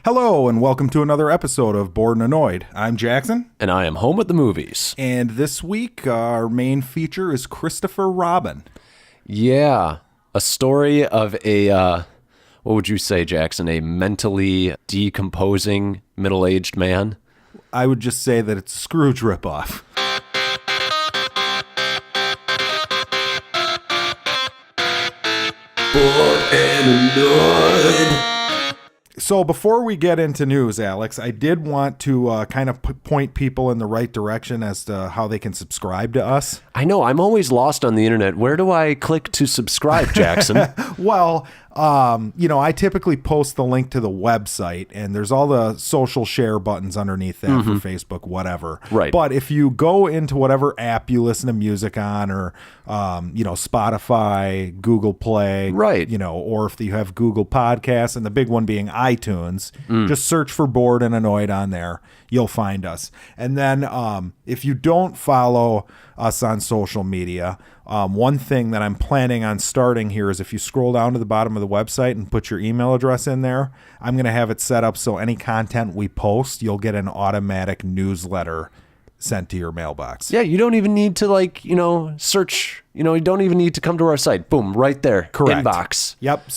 Hello, and welcome to another episode of Bored and Annoyed. I'm Jackson. And I am home at the movies. And this week, our main feature is Christopher Robin. Yeah, a story of a, what would you say, Jackson, a mentally decomposing middle-aged man? I would just say that it's a Scrooge ripoff. Bored and Annoyed. So before we get into news, Alex, I did want to kind of point people in the right direction as to how they can subscribe to us. I know, I'm always lost on the internet. Where do I click to subscribe, Jackson? Well, I typically post the link to the website, and there's all the social share buttons underneath that for Facebook, whatever. Right. But if you go into whatever app you listen to music on, or, Spotify, Google Play, right. Or if you have Google Podcasts, and the big one being iTunes, just search for Bored and Annoyed on there. You'll find us. And then if you don't follow us on social media, one thing that I'm planning on starting here is if you scroll down to the bottom of the website and put your email address in there, I'm going to have it set up so any content we post, you'll get an automatic newsletter sent to your mailbox. Yeah, you don't even need to search, you don't even need to come to our site. Boom, right there. Correct. Inbox. Yep.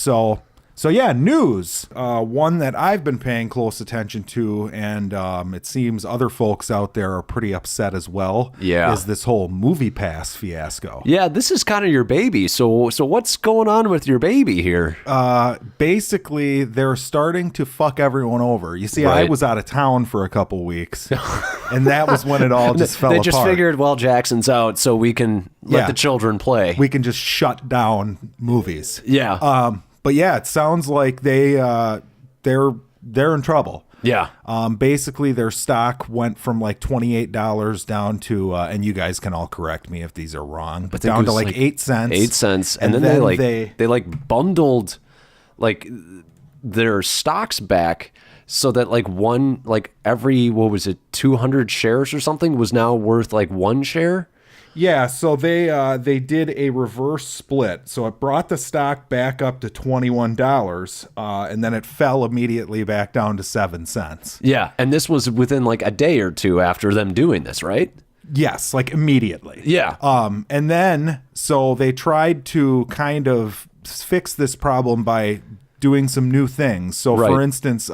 So yeah, news. One that I've been paying close attention to, and it seems other folks out there are pretty upset as well. Yeah. Is this whole Movie Pass fiasco? Yeah, this is kind of your baby. So what's going on with your baby here? Basically, they're starting to fuck everyone over. You see, Right. I was out of town for a couple weeks, and that was when it all just fell apart. They just figured, well, Jackson's out, so we can let the children play. We can just shut down movies. Yeah. But yeah, it sounds like they're in trouble. Yeah. Basically, their stock went from like $28 down to, and you guys can all correct me if these are wrong, but down to like 8 cents. 8 cents, and then they bundled like their stocks back so that every 200 shares or something was now worth like one share. Yeah, so they did a reverse split. So it brought the stock back up to $21, and then it fell immediately back down to 7 cents. Yeah, and this was within like a day or two after them doing this, right? Yes, like immediately. Yeah. And then, so they tried to kind of fix this problem by doing some new things. So, Right. for instance,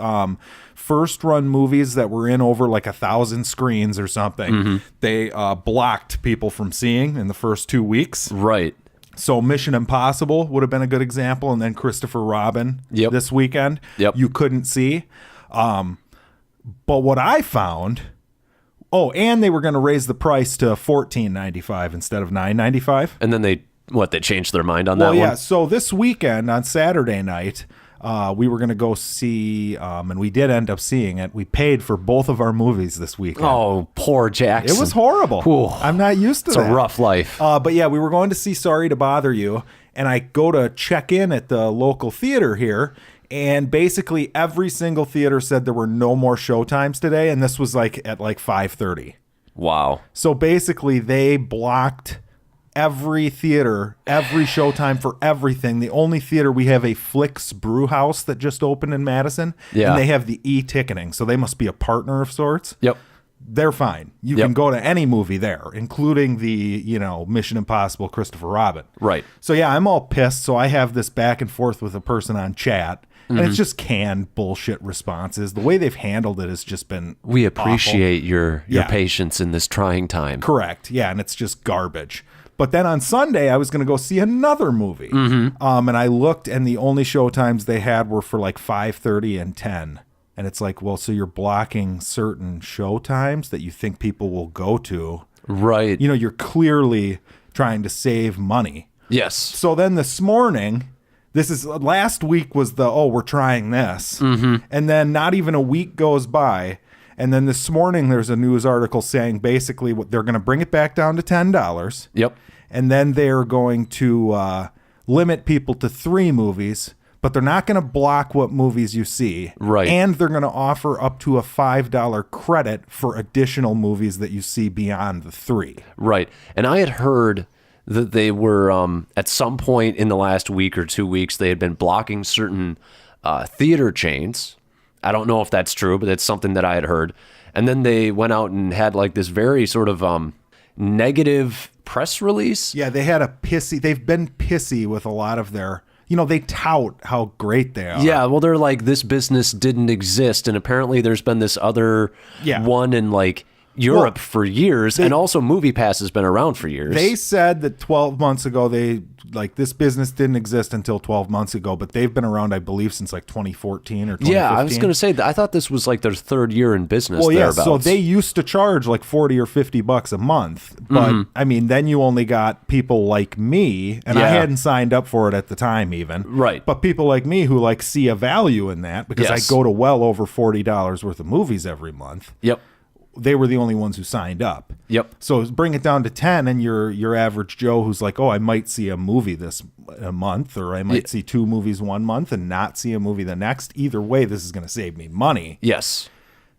first run movies that were in over like 1,000 screens or something, they blocked people from seeing in the first 2 weeks. Right. So Mission Impossible would have been a good example, and then Christopher Robin this weekend. Yep. You couldn't see. But what I found, and they were going to raise the price to $14.95 instead of $9.95. And then they changed their mind on that one? Well, yeah. So this weekend on Saturday night, we were going to go see, and we did end up seeing it. We paid for both of our movies this weekend. Oh, poor Jackson. It was horrible. Ooh. I'm not used to that. It's a rough life. But yeah, we were going to see Sorry to Bother You, and I go to check in at the local theater here, and basically every single theater said there were no more showtimes today, and this was like at like 5:30. Wow. So basically they blocked every theater, every showtime for everything. The only theater we have a Flicks Brew House that just opened in Madison, and they have the e-ticketing, so they must be a partner of sorts. Yep. They're fine. You can go to any movie there, including the, Mission Impossible Christopher Robin. Right. So yeah, I'm all pissed. So I have this back and forth with a person on chat, and it's just canned bullshit responses. The way they've handled it has just been We appreciate awful. your patience in this trying time. Correct. Yeah, and it's just garbage. But then on Sunday, I was going to go see another movie. And I looked, and the only showtimes they had were for like 5:30 and 10. And it's like, well, so you're blocking certain showtimes that you think people will go to. Right. You're clearly trying to save money. Yes. So then this morning, last week was we're trying this. And then not even a week goes by. And then this morning, there's a news article saying basically they're going to bring it back down to $10. Yep. And then they're going to limit people to 3 movies, but they're not going to block what movies you see. Right. And they're going to offer up to a $5 credit for additional movies that you see beyond the 3. Right. And I had heard that they were, at some point in the last week or 2 weeks, they had been blocking certain theater chains I don't know if that's true, but it's something that I had heard. And then they went out and had like this very sort of negative press release. Yeah, they've been pissy with a lot of their, they tout how great they are. Yeah, well, they're like, this business didn't exist, and apparently there's been this other one in like Europe for years, and also MoviePass has been around for years. They said that 12 months ago, this business didn't exist until 12 months ago, but they've been around, I believe, since like 2014 or 2015. Yeah, I was going to say that. I thought this was like their third year in business. Well, yeah, so they used to charge like $40 or $50 a month, but I mean, then you only got people like me, and I hadn't signed up for it at the time even. Right. But people like me who like see a value in that, because I go to well over $40 worth of movies every month. Yep. They were the only ones who signed up. Yep. So bring it down to 10, and your average Joe who's like, oh, I might see a movie a month, or I might see 2 movies one month and not see a movie the next. Either way, this is going to save me money. Yes.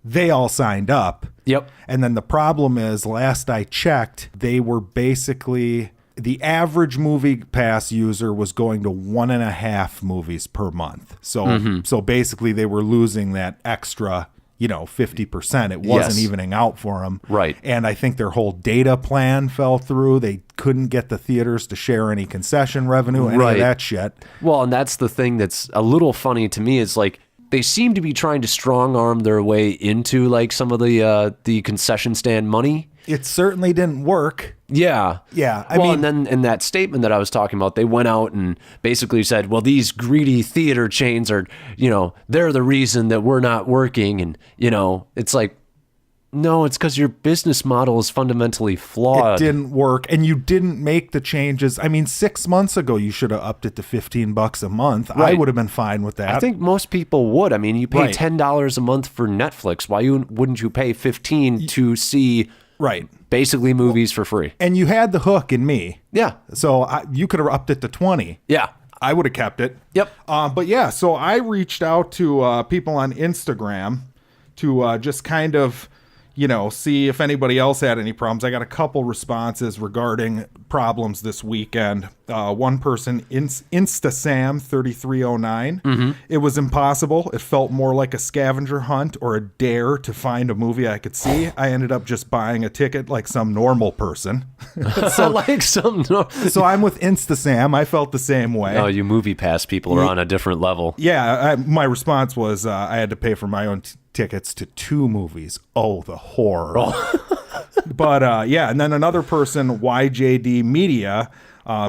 They all signed up. Yep. And then the problem is, last I checked, they were basically, the average MoviePass user was going to 1.5 movies per month. So so basically they were losing that extra 50%. It wasn't evening out for them. Right. And I think their whole data plan fell through. They couldn't get the theaters to share any concession revenue, any of that shit. Well, and that's the thing that's a little funny to me is like, they seem to be trying to strong arm their way into like some of the concession stand money. It certainly didn't work. Yeah. Yeah. I mean, and then in that statement that I was talking about, they went out and basically said, well, these greedy theater chains are, they're the reason that we're not working. And, it's like, no, it's because your business model is fundamentally flawed. It didn't work. And you didn't make the changes. I mean, 6 months ago, you should have upped it to $15 a month. Right. I would have been fine with that. I think most people would. I mean, you pay $10 a month for Netflix. Why wouldn't you pay $15 to see basically movies for free? And you had the hook in me. Yeah. So you could have upped it to 20. Yeah. I would have kept it. Yep. But yeah, so I reached out to people on Instagram to just kind of, see if anybody else had any problems. I got a couple responses regarding problems this weekend. One person, InstaSam3309. It was impossible. It felt more like a scavenger hunt or a dare to find a movie I could see. I ended up just buying a ticket like some normal person. So I'm with InstaSam. I felt the same way. Oh, you MoviePass people are on a different level. Yeah, my response was I had to pay for my own tickets to 2 movies. Oh, the horror. But and then another person, YJD Media,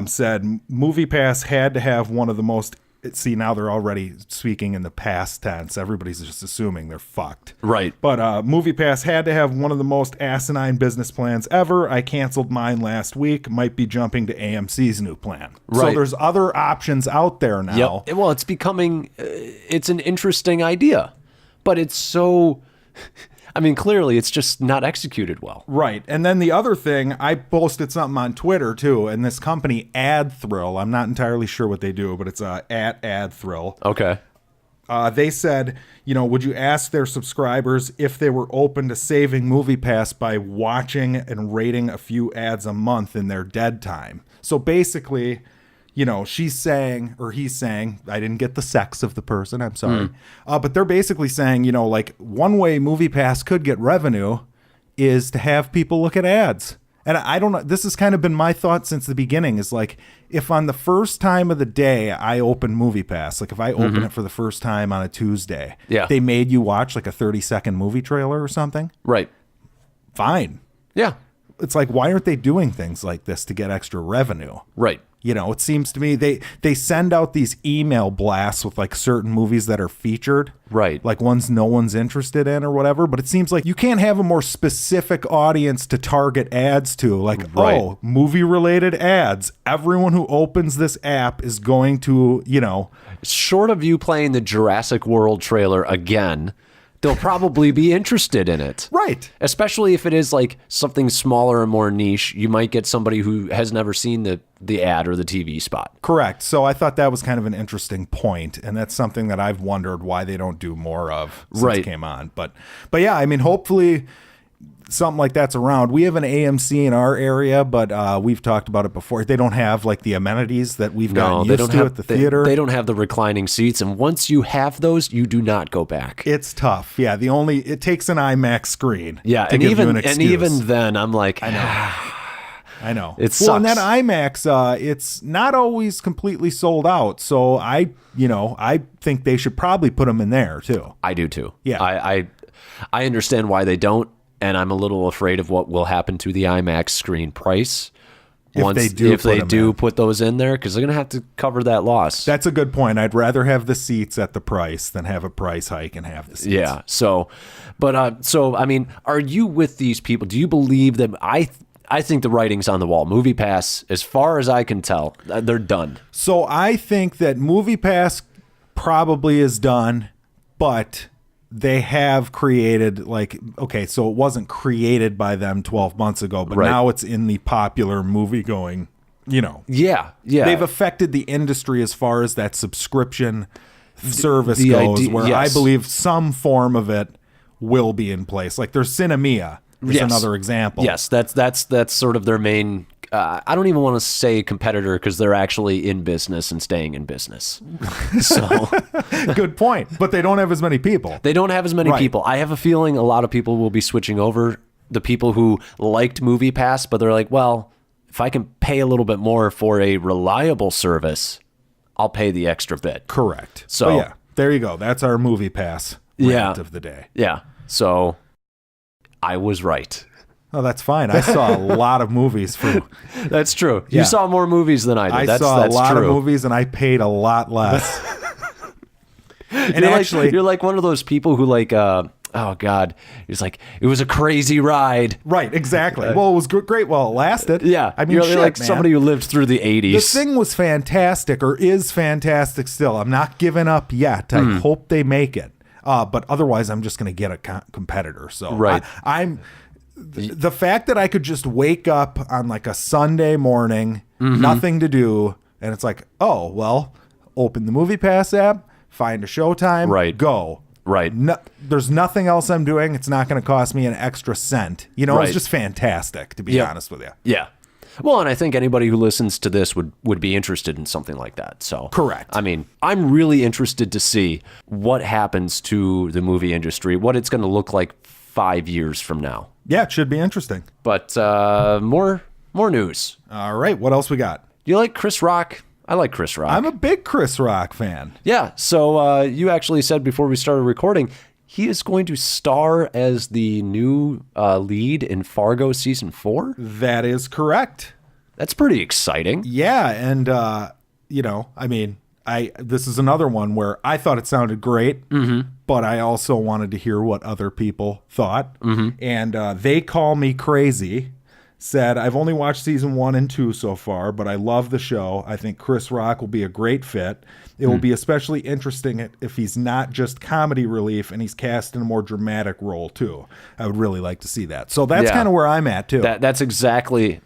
said MoviePass had to have one of the most, see, now they're already speaking in the past tense. Everybody's just assuming they're fucked. Right. But MoviePass had to have one of the most asinine business plans ever. I canceled mine last week. Might be jumping to AMC's new plan. Right. So there's other options out there now. Yep. Well, it's becoming, it's an interesting idea. But it's so, I mean, clearly it's just not executed well. Right. And then the other thing, I posted something on Twitter too, and this company AdThrill, I'm not entirely sure what they do, but it's at AdThrill. Okay. They said, would you ask their subscribers if they were open to saving MoviePass by watching and rating a few ads a month in their dead time? So basically, she's saying, or he's saying, I didn't get the sex of the person, I'm sorry. But they're basically saying, like one way MoviePass could get revenue is to have people look at ads. And I don't know, this has kind of been my thought since the beginning, is like, if on the first time of the day I open MoviePass, like if I open it for the first time on a Tuesday, they made you watch like a 30-second movie trailer or something. Right. Fine. Yeah. It's like, why aren't they doing things like this to get extra revenue? Right. It seems to me they send out these email blasts with like certain movies that are featured. Right. Like ones no one's interested in or whatever. But it seems like you can't have a more specific audience to target ads to. Like, oh, movie-related ads. Everyone who opens this app is going to, Short of you playing the Jurassic World trailer again, they'll probably be interested in it. Right. Especially if it is like something smaller and more niche. You might get somebody who has never seen the ad or the TV spot. Correct. So I thought that was kind of an interesting point, and that's something that I've wondered why they don't do more of since it came on. But yeah, I mean, hopefully something like that's around. We have an AMC in our area, but we've talked about it before. They don't have like the amenities that we've gotten used to at the theater. They don't have the reclining seats, and once you have those, you do not go back. It's tough. Yeah, it takes an IMAX screen. Yeah, and even then, I'm like, I know. It sucks. Well, and that IMAX, it's not always completely sold out. So I think they should probably put them in there too. I do too. Yeah, I understand why they don't. And I'm a little afraid of what will happen to the IMAX screen price if they do put those in there, because they're going to have to cover that loss. That's a good point. I'd rather have the seats at the price than have a price hike and have the seats. Yeah. So I mean, are you with these people? Do you believe that I think the writing's on the wall. MoviePass, as far as I can tell, they're done. So I think that MoviePass probably is done, but they have created so it wasn't created by them 12 months ago, but now it's in the popular movie going, Yeah. They've affected the industry as far as that subscription service goes, where I believe some form of it will be in place. Like there's Cinemia. There's another example. Yes, that's sort of their main. I don't even want to say competitor because they're actually in business and staying in business. So, good point. But they don't have as many people. They don't have as many people. I have a feeling a lot of people will be switching over. The people who liked MoviePass, but they're like, well, if I can pay a little bit more for a reliable service, I'll pay the extra bit. Correct. So yeah, there you go. That's our MoviePass rant of the day. Yeah. So I was right. Oh, that's fine. I saw a lot of movies. That's true. You saw more movies than I did. I saw a lot of movies, and I paid a lot less. And you're like one of those people who like, oh God, it's like it was a crazy ride. Right, exactly. Well, it was great while it lasted. Yeah, I mean, you're like somebody who lived through the 80s. The thing was fantastic, or is fantastic still. I'm not giving up yet. I hope they make it. But otherwise, I'm just going to get a competitor. So I'm. The fact that I could just wake up on like a Sunday morning, nothing to do, and it's like, oh, well, open the MoviePass app, find a showtime, go. Right. No, there's nothing else I'm doing. It's not going to cost me an extra cent. It's just fantastic, to be honest with you. Yeah. Well, and I think anybody who listens to this would be interested in something like that. So correct. I mean, I'm really interested to see what happens to the movie industry, what it's going to look like 5 years from now. Yeah, it should be interesting. But more news. All right, what else we got? Do you like Chris Rock? I like Chris Rock. I'm a big Chris Rock fan. Yeah, so you actually said before we started recording, he is going to star as the new lead in Fargo Season 4? That is correct. That's pretty exciting. Yeah, and, I mean, this is another one where I thought it sounded great, but I also wanted to hear what other people thought. And They Call Me Crazy said, I've only watched season 1 and 2 so far, but I love the show. I think Chris Rock will be a great fit. It will be especially interesting if he's not just comedy relief and he's cast in a more dramatic role too. I would really like to see that. So that's kind of where I'm at too. That's exactly,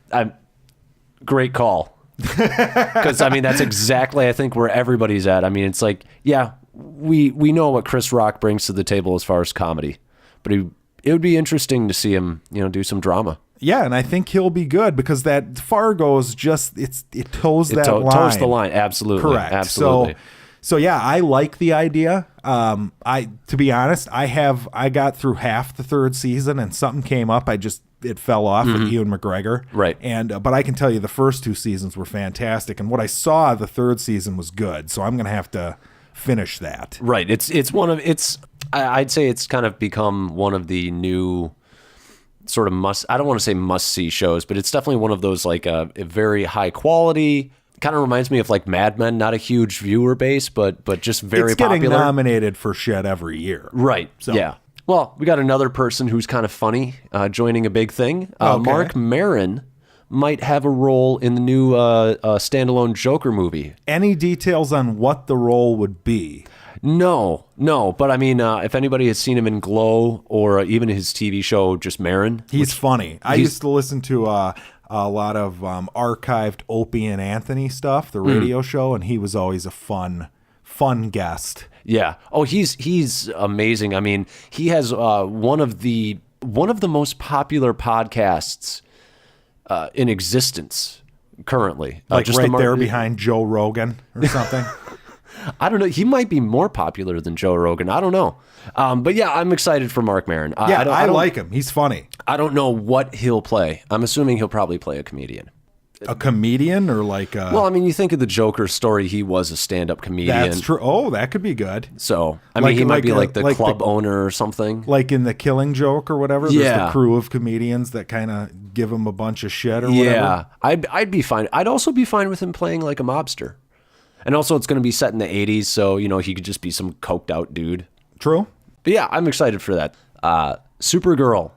great call. Because, I mean, that's exactly, I think, where everybody's at. I mean, it's like, yeah, we know what Chris Rock brings to the table as far as comedy, but it would be interesting to see him, do some drama. Yeah, and I think he'll be good because that Fargo's just, it toes that line. It toes the line, absolutely. Correct. Absolutely. So yeah, I like the idea. To be honest, I got through half the third season and something came up. It fell off with Ewan McGregor. Right. And but I can tell you the first 2 seasons were fantastic, and what I saw the third season was good. So I'm going to have to finish that. Right. I'd say it's kind of become one of the new sort of I don't want to say must-see shows, but it's definitely one of those like a very high quality. Kind of reminds me of like Mad Men, not a huge viewer base, but just very popular. It's getting nominated for shit every year. Right. So. Yeah. Well, we got another person who's kind of funny joining a big thing. Marc Maron might have a role in the new standalone Joker movie. Any details on what the role would be? No. But I mean, if anybody has seen him in Glow or even his TV show, just Maron. He's funny. I used to listen to a lot of archived Opie and Anthony stuff, the radio show, and he was always a fun guest. Yeah. Oh, he's amazing. I mean, he has one of the one of the most popular podcasts in existence currently. Like just right there behind Joe Rogan or something. I don't know. He might be more popular than Joe Rogan. I don't know. But yeah, I'm excited for Marc Maron. I like him. He's funny. I don't know what he'll play. I'm assuming he'll probably play a comedian. A comedian or like a... Well, I mean, you think of the Joker story, he was a stand-up comedian. That's true. Oh, that could be good. So, I mean, he might be like the club owner or something. Like in The Killing Joke or whatever? Yeah. There's the crew of comedians that kind of give him a bunch of shit or whatever. Yeah, I'd be fine. I'd also be fine with him playing like a mobster. And also, it's going to be set in the 80s, so, you know, he could just be some coked out dude. True. But yeah, I'm excited for that. Supergirl.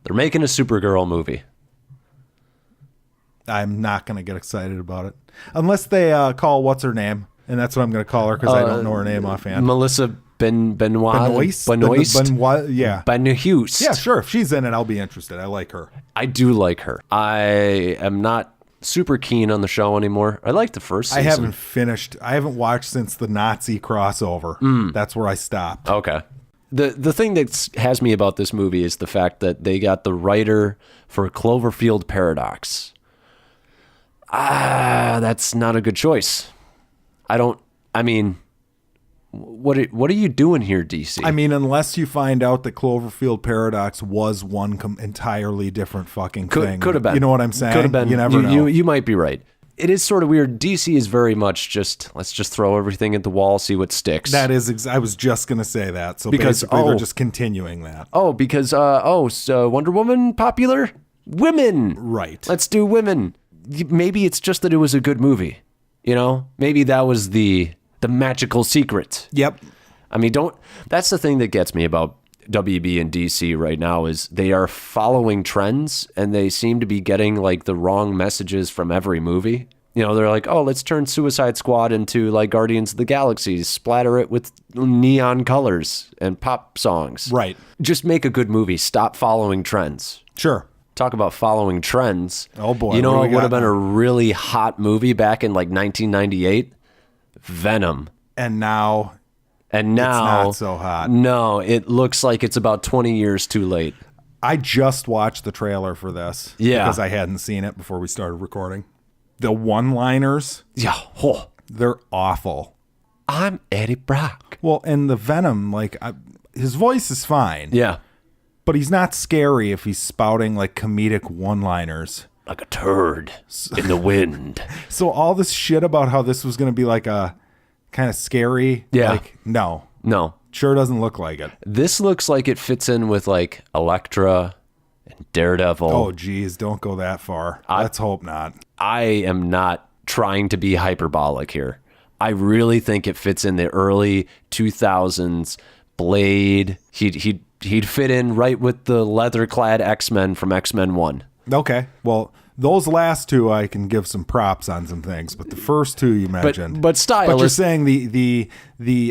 They're making a Supergirl movie. I'm not going to get excited about it. Unless they call what's her name. And that's what I'm going to call her because I don't know her name offhand. Melissa Benoist. Yeah. Benoist. Yeah, sure. If she's in it, I'll be interested. I like her. I do like her. I am not super keen on the show anymore. I like the first season. I haven't watched since the Nazi crossover. That's where I stopped. Okay. The thing that has me about this movie is the fact that they got the writer for Cloverfield Paradox. That's not a good choice. What are you doing here, DC? I mean, unless you find out that Cloverfield Paradox was one entirely different fucking thing. Could have been. You know what I'm saying? Could have been. You never know. You might be right. It is sort of weird. DC is very much just, let's just throw everything at the wall, see what sticks. That is, I was just going to say that. So because, basically they're just continuing that. Oh, because, so Wonder Woman popular? Women. Right. Let's do women. Maybe it's just that it was a good movie. You know? Maybe that was the magical secret. Yep. I mean, that's the thing that gets me about WB and DC right now is they are following trends and they seem to be getting like the wrong messages from every movie. You know, they're like, oh, let's turn Suicide Squad into like Guardians of the Galaxy, splatter it with neon colors and pop songs. Right. Just make a good movie. Stop following trends. Sure. Talk about following trends. Oh boy. You know what would have been a really hot movie back in like 1998? Venom. And now it's not so hot. No, it looks like it's about 20 years too late. I just watched the trailer for this. Yeah. Because I hadn't seen it before we started recording. The one-liners. Yeah. Oh. They're awful. I'm Eddie Brock. Well, and the Venom, like, his voice is fine. Yeah. But he's not scary if he's spouting, like, comedic one-liners. Like a turd in the wind. So all this shit about how this was going to be, like, a kind of scary. Yeah. Like, no. Sure doesn't look like it. This looks like it fits in with, like, Elektra and Daredevil. Oh, geez. Don't go that far. Let's hope not. I am not trying to be hyperbolic here. I really think it fits in the early 2000s Blade. He'd fit in right with the leather-clad X-Men from X-Men 1. Okay. Well, those last two I can give some props on some things, but the first two you mentioned. But style. But you're saying the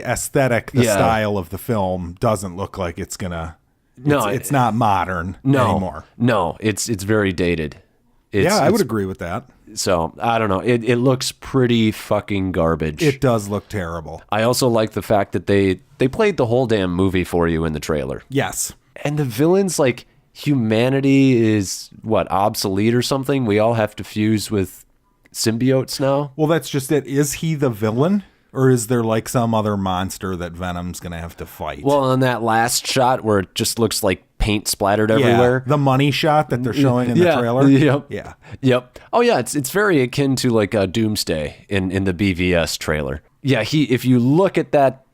aesthetic, the style of the film doesn't look like it's gonna. It's not modern anymore. No, it's very dated. I would agree with that. So I don't know. It looks pretty fucking garbage. It does look terrible. I also like the fact that they played the whole damn movie for you in the trailer. Yes. And the villains, like, humanity is obsolete or something? We all have to fuse with symbiotes now? Well, that's just it. Is he the villain? Or is there like some other monster that Venom's going to have to fight? Well, in that last shot where it just looks like paint splattered everywhere. The money shot that they're showing in the trailer. Yep. Yeah. Yep. Oh, yeah. It's very akin to like a Doomsday in the BVS trailer. Yeah. If you look at that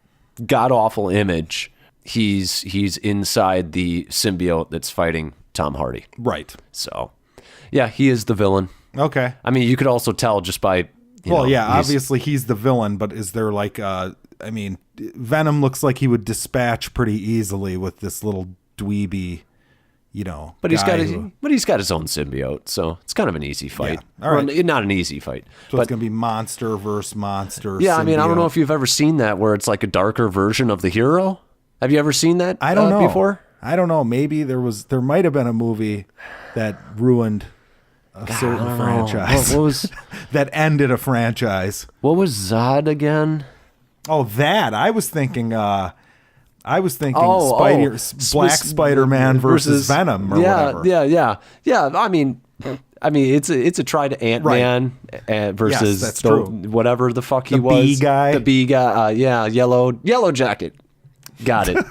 god-awful image, he's inside the symbiote that's fighting Tom Hardy. Right. So, yeah, he is the villain. Okay. I mean, you could also tell just by... obviously he's the villain, but is there like Venom looks like he would dispatch pretty easily with this little dweeby, But he's got his own symbiote, so it's kind of an easy fight. Yeah. All right. Well, not an easy fight. So it's going to be monster versus monster. Yeah, symbiote. I mean, I don't know if you've ever seen that where it's like a darker version of the hero. Have you ever seen that? I don't know. Before? I don't know. Maybe there might have been a movie that ruined a certain franchise. What was that ended a franchise? What was Zod again? Oh, that I was thinking. I was thinking Black Spider-Man versus Venom or whatever. Yeah. I mean, it's a try to Ant-Man versus that's true. Whatever the fuck he was. The bee guy. Yellow Jacket. Got it.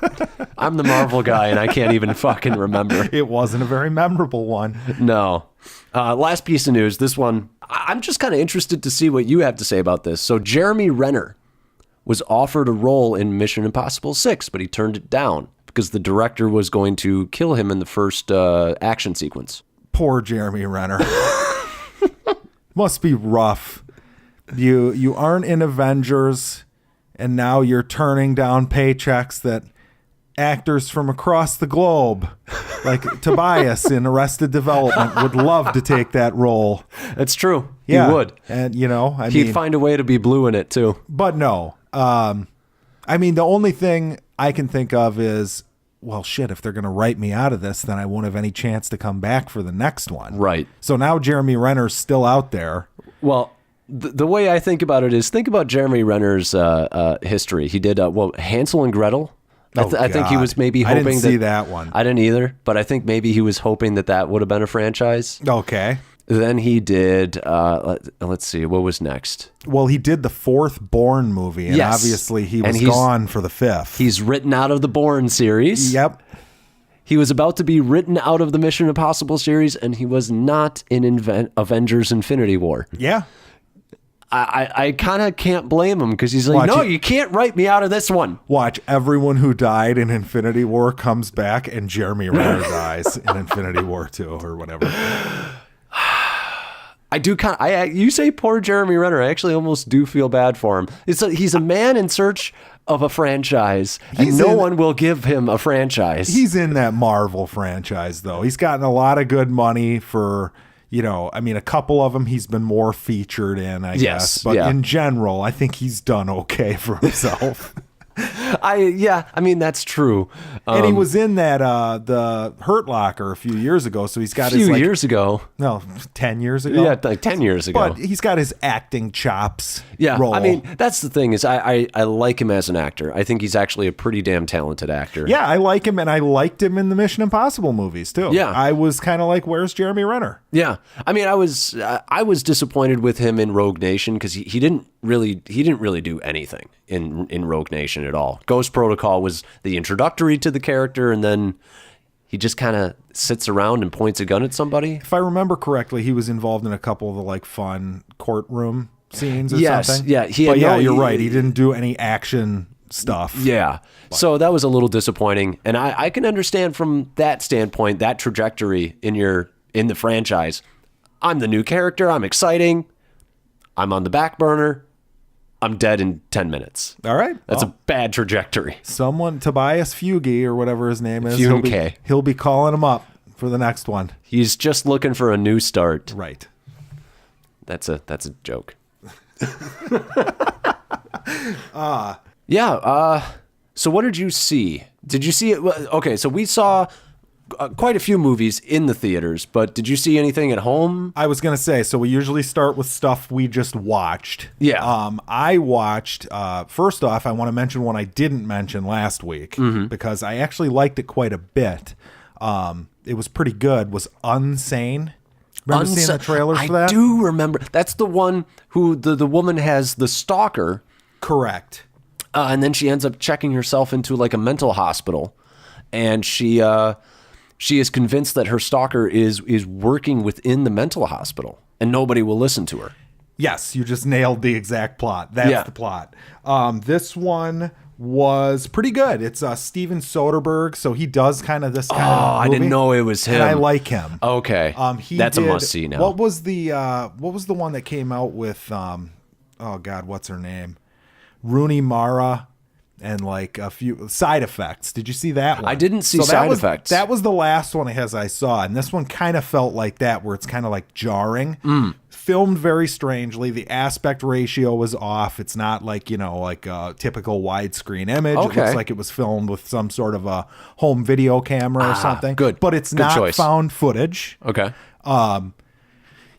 I'm the Marvel guy, and I can't even fucking remember. It wasn't a very memorable one. No. Last piece of news. This one, I'm just kind of interested to see what you have to say about this. So Jeremy Renner was offered a role in Mission Impossible 6, but he turned it down because the director was going to kill him in the first action sequence. Poor Jeremy Renner. Must be rough. You aren't in Avengers, and now you're turning down paychecks that actors from across the globe, like Tobias in Arrested Development, would love to take that role. That's true. Yeah. He would. And, he'd find a way to be blue in it, too. But no. The only thing I can think of is, well, shit, if they're going to write me out of this, then I won't have any chance to come back for the next one. Right. So now Jeremy Renner's still out there. Well, the way I think about it is, think about Jeremy Renner's history. He did, Hansel and Gretel. I think he was maybe hoping I didn't see that one. I didn't either, but I think maybe he was hoping that would have been a franchise. Okay. Then he did, let's see, what was next? Well, he did the fourth Bourne movie, and obviously he was gone for the fifth. He's written out of the Bourne series. Yep. He was about to be written out of the Mission Impossible series, and he was not in Avengers Infinity War. Yeah. I kind of can't blame him because he's like, no, you can't write me out of this one. Watch, everyone who died in Infinity War comes back, and Jeremy Renner dies in Infinity War 2 or whatever. I do you say poor Jeremy Renner. I actually almost do feel bad for him. He's a man in search of a franchise, and no one will give him a franchise. He's in that Marvel franchise, though. He's gotten a lot of good money for, a couple of them he's been more featured in, I guess. But in general, I think he's done okay for himself. That's true. And he was in that the Hurt Locker a few years ago, so he's got years ago. No, 10 years ago. Yeah, like 10 years ago. But he's got his acting chops. Yeah, role. That's the thing is I like him as an actor. I think he's actually a pretty damn talented actor. Yeah, I like him, and I liked him in the Mission Impossible movies too. Yeah, I was kind of like, where's Jeremy Renner? Yeah, I was disappointed with him in Rogue Nation because he didn't really do anything in Rogue Nation at all. Ghost Protocol was the introductory to the character, and then he just kind of sits around and points a gun at somebody. If I remember correctly, he was involved in a couple of the fun courtroom scenes or something. Yeah, you're right. He didn't do any action stuff. Yeah. So that was a little disappointing, and I can understand from that standpoint, that trajectory in the franchise. I'm the new character. I'm exciting. I'm on the back burner. I'm dead in 10 minutes. All right. That's a bad trajectory. Tobias Fugi or whatever his name is. He'll be calling him up for the next one. He's just looking for a new start. Right. That's a joke. So what did you see? Did you see it? Okay, so we saw quite a few movies in the theaters, but did you see anything at home? I was going to say, so we usually start with stuff we just watched. Yeah. I watched, first off, I want to mention one I didn't mention last week because I actually liked it quite a bit. It was pretty good, was Unsane. Remember seeing the trailers for that? I do remember. That's the one who the woman has the stalker. Correct. And then she ends up checking herself into like a mental hospital, and she is convinced that her stalker is working within the mental hospital, and nobody will listen to her. Yes, you just nailed the exact plot. That's the plot. This one was pretty good. It's Steven Soderbergh, so he does kind of this kind of movie. I didn't know it was him. And I like him. Okay, that's a must-see now. What was the one that came out with, what's her name? Rooney Mara and like a few Side Effects. Did you see that one? I didn't see Side Effects. That was the last one I saw, and this one kind of felt like that, where it's kind of like jarring. Filmed very strangely. The aspect ratio was off. It's not like, like a typical widescreen image. Okay. It looks like it was filmed with some sort of a home video camera or something. Good. But it's good not choice. Found footage. Okay.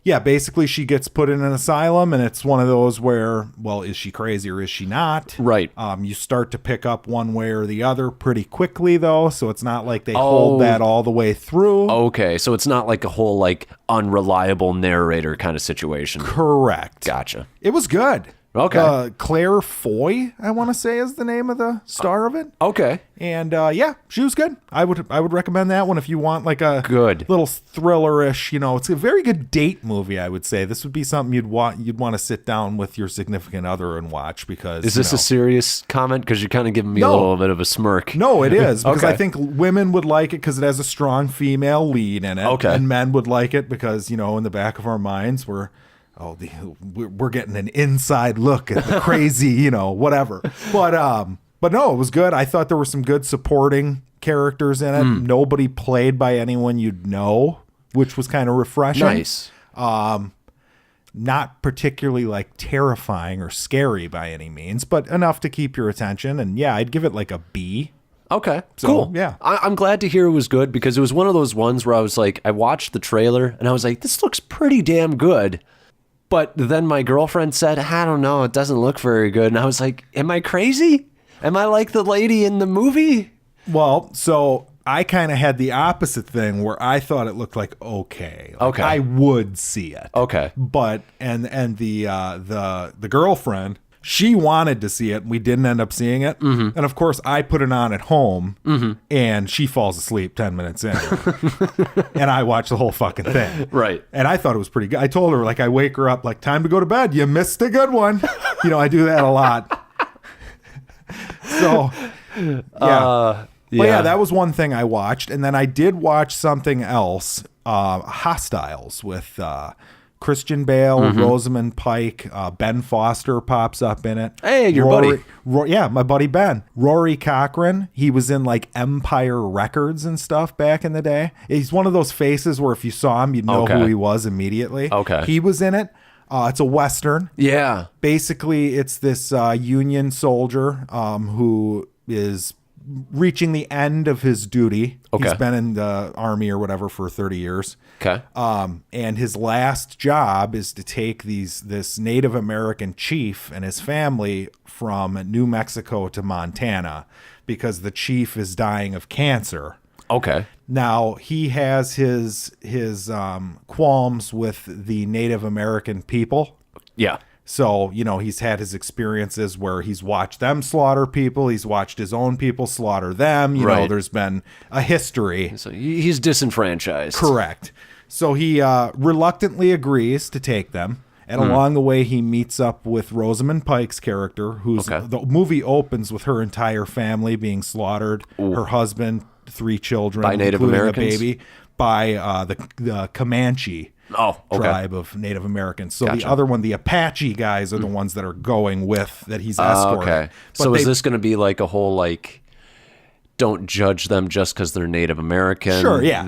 yeah, basically she gets put in an asylum, and it's one of those where, well, is she crazy or is she not? Right. You start to pick up one way or the other pretty quickly, though, so it's not like they hold that all the way through. Okay, so it's not like a whole, like, unreliable narrator kind of situation. Correct. Gotcha. It was good. Okay. Claire Foy, I want to say, is the name of the star of it. Okay. And yeah, she was good. I would recommend that one if you want like a good little thriller-ish. It's a very good date movie. I would say this would be something you'd want to sit down with your significant other and watch, because is this a serious comment? Because you're kind of giving me a little bit of a smirk. No, it is, because I think women would like it because it has a strong female lead in it. Okay. And men would like it because in the back of our minds we're getting an inside look at the crazy, whatever. But no, it was good. I thought there were some good supporting characters in it. Nobody played by anyone you'd know, which was kind of refreshing. Nice. Not particularly like terrifying or scary by any means, but enough to keep your attention. And yeah, I'd give it like a B. Okay, so, cool. Yeah. I'm glad to hear it was good, because it was one of those ones where I was like, I watched the trailer and I was like, this looks pretty damn good. But then my girlfriend said, I don't know, it doesn't look very good. And I was like, am I crazy? Am I like the lady in the movie? Well, so I kind of had the opposite thing where I thought it looked like okay. Okay. I would see it. Okay. But and the girlfriend, she wanted to see it. We didn't end up seeing it. Mm-hmm. And of course, I put it on at home, and she falls asleep 10 minutes in. And I watch the whole fucking thing. Right. And I thought it was pretty good. I told her, like, I wake her up, like, time to go to bed. You missed a good one. I do that a lot. So, yeah. But yeah, that was one thing I watched. And then I did watch something else, Hostiles, with Christian Bale, Rosamund Pike, Ben Foster pops up in it. Hey, your buddy. Yeah, my buddy Ben. Rory Cochrane, he was in like Empire Records and stuff back in the day. He's one of those faces where if you saw him, you'd know who he was immediately. Okay. He was in it. It's a Western. Yeah. Basically, it's this Union soldier who is reaching the end of his duty. Okay. He's been in the army or whatever for 30 years. Okay. And his last job is to take this Native American chief and his family from New Mexico to Montana because the chief is dying of cancer. Okay. Now, he has his qualms with the Native American people. Yeah. So, he's had his experiences where he's watched them slaughter people. He's watched his own people slaughter them. You know, there's been a history. So he's disenfranchised. Correct. So he reluctantly agrees to take them. And along the way, he meets up with Rosamund Pike's character, who's the movie opens with her entire family being slaughtered. Ooh. Her husband, 3 children, by Native Americans? A baby, by the Comanche tribe of Native Americans. So the other one, the Apache guys, are the ones that are going with, that he's escorting. Okay. But so is this going to be like a whole, like, don't judge them just because they're Native American? Sure, yeah.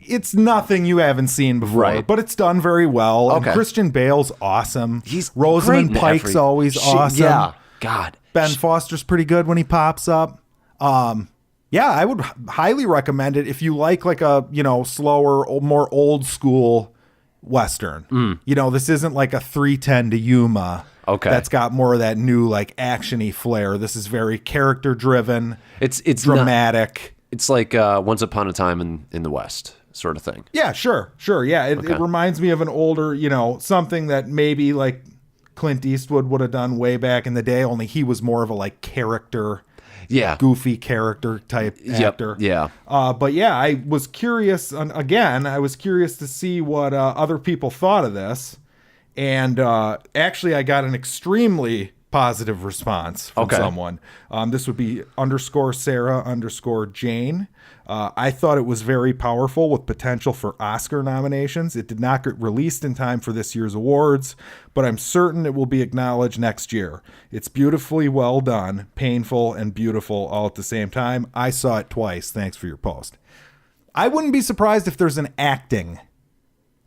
It's nothing you haven't seen before, but it's done very well. Okay. And Christian Bale's awesome. He's Rosamund Pike's always awesome. Yeah, God. Ben Foster's pretty good when he pops up. Yeah, I would highly recommend it if you like a, slower, more old school Western. This isn't like a 3:10 to Yuma. Okay. That's got more of that new, like, action-y flair. This is very character-driven. It's dramatic. It's like Once Upon a Time in the West sort of thing. Yeah, sure. Yeah, it reminds me of an older, something that maybe, like, Clint Eastwood would have done way back in the day, only he was more of a, like, goofy character type actor. Yeah. But yeah, I was curious, I was curious to see what other people thought of this. And actually, I got an extremely positive response from someone. This would be _Sarah_Jane. I thought it was very powerful with potential for Oscar nominations. It did not get released in time for this year's awards, but I'm certain it will be acknowledged next year. It's beautifully well done, painful and beautiful all at the same time. I saw it twice. Thanks for your post. I wouldn't be surprised if there's an acting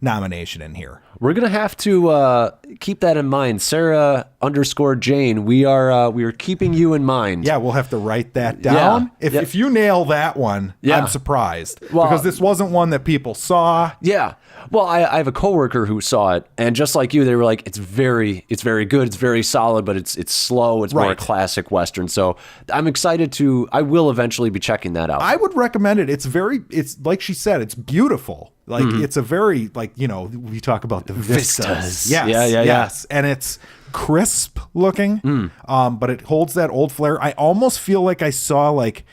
nomination in here. We're gonna have to keep that in mind. Sarah_Jane, we are keeping you in mind. Yeah, we'll have to write that down. Yeah. If you nail that one, I'm surprised. Because this wasn't one that people saw. Yeah. Well, I have a coworker who saw it, and just like you, they were like, it's very good, it's very solid, but it's slow, it's more a classic Western. So I'm excited I will eventually be checking that out. I would recommend it. It's like she said, it's beautiful. Like it's a very, like, you know, we talk about the vistas. Yes, yes. And it's crisp looking, but it holds that old flair. I almost feel like I saw like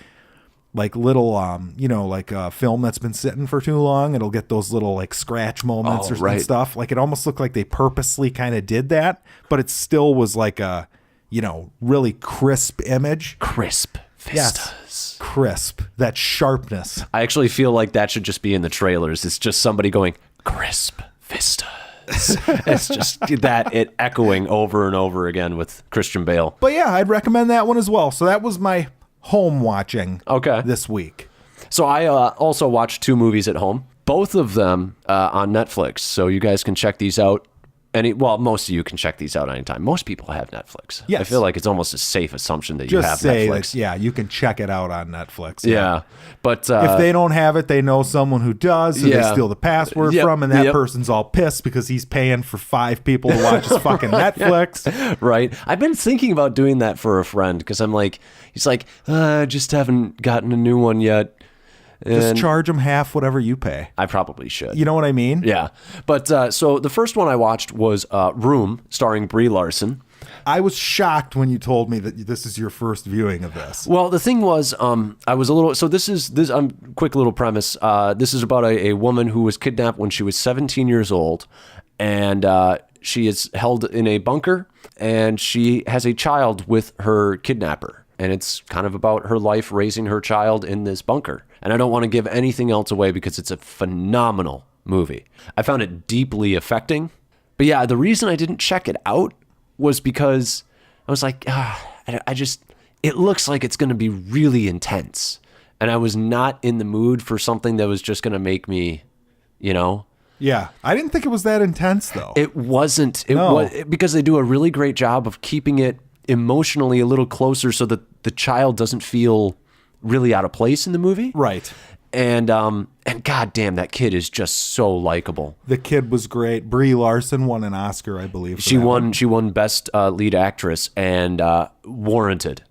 little, you know, like a film that's been sitting for too long. It'll get those little like scratch moments and stuff. Like it almost looked like they purposely kind of did that, but it still was like a, you know, really crisp image. Crisp vistas. Yes. Crisp. That sharpness. I actually feel like that should just be in the trailers. It's just somebody going, crisp vistas. It's just it echoing over and over again with Christian Bale. But yeah, I'd recommend that one as well. So that was my home watching this week. So I also watched 2 movies at home, both of them on Netflix. So you guys can check these out. Most of you can check these out anytime. Most people have Netflix. Yes. I feel like it's almost a safe assumption that you have Netflix. That, you can check it out on Netflix. Yeah. But if they don't have it, they know someone who does, who they steal the password from, and that person's all pissed because he's paying for 5 people to watch his fucking Netflix. Right. I've been thinking about doing that for a friend because I'm like, he's like, I just haven't gotten a new one yet. Just charge them half whatever you pay. I probably should. You know what I mean? Yeah. But so the first one I watched was Room, starring Brie Larson. I was shocked when you told me that this is your first viewing of this. Well, the thing was, I was a little. So this quick little premise. This is about a woman who was kidnapped when she was 17 years old, and she is held in a bunker, and she has a child with her kidnapper. And it's kind of about her life raising her child in this bunker. And I don't want to give anything else away because it's a phenomenal movie. I found it deeply affecting. But yeah, the reason I didn't check it out was because I was like, it looks like it's going to be really intense. And I was not in the mood for something that was just going to make me, you know. Yeah, I didn't think it was that intense, though. It wasn't. Because they do a really great job of keeping it emotionally a little closer so that the child doesn't feel really out of place in the movie. Right. And goddamn, that kid is just so likable. The kid was great. Brie Larson won an Oscar, I believe. She won Best Lead Actress, and warranted.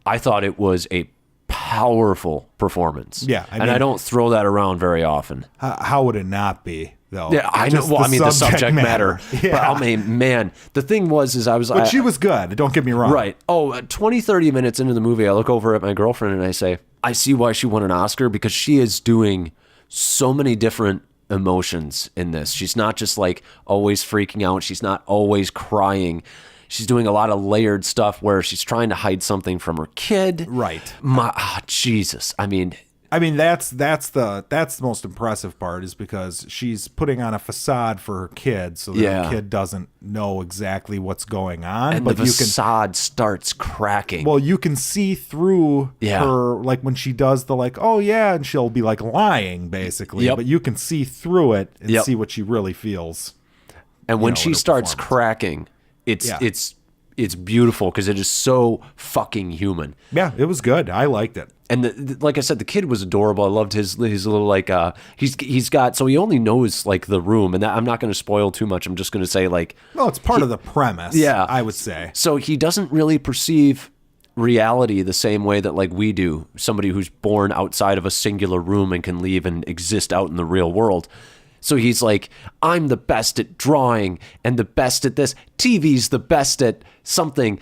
I thought it was a powerful performance. Yeah. I don't throw that around very often. How would it not be? Though. Yeah, I know. Well, the subject matter. Yeah. But I mean, man, the thing was, But she was good. Don't get me wrong. Right. 20, 30 minutes into the movie, I look over at my girlfriend and I say, I see why she won an Oscar, because she is doing so many different emotions in this. She's not just like always freaking out. She's not always crying. She's doing a lot of layered stuff where she's trying to hide something from her kid. Right. Jesus. I mean, that's the most impressive part, is because she's putting on a facade for her kid so that her kid doesn't know exactly what's going on. And but the facade starts cracking. Well, you can see through her, like when she does the like, oh yeah, and she'll be like lying basically. But you can see through it and see what she really feels. And when she starts cracking, it's beautiful because it is so fucking human. Yeah, it was good. I liked it. And like I said, the kid was adorable. I loved his little like he's got, so he only knows like the room, and that, I'm not going to spoil too much. I'm just going to say like, well, it's part of the premise. Yeah, I would say. So he doesn't really perceive reality the same way that like we do. Somebody who's born outside of a singular room and can leave and exist out in the real world. So he's like, I'm the best at drawing and the best at this. TV's the best at something.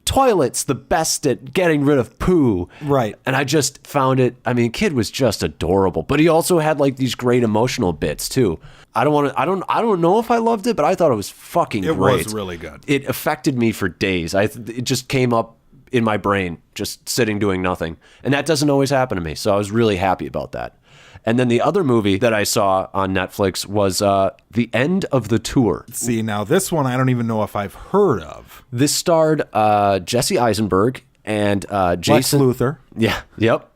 Toilet's the best at getting rid of poo. Right. And I just found it, I mean, kid was just adorable, but he also had like these great emotional bits too. I don't know if I loved it, but I thought it was fucking great. It was really good. It affected me for days. It just came up in my brain, just sitting doing nothing. And that doesn't always happen to me. So I was really happy about that. And then the other movie that I saw on Netflix was The End of the Tour. See, now this one I don't even know if I've heard of. This starred Jesse Eisenberg and Jason... Lex Luthor. Yeah, yep.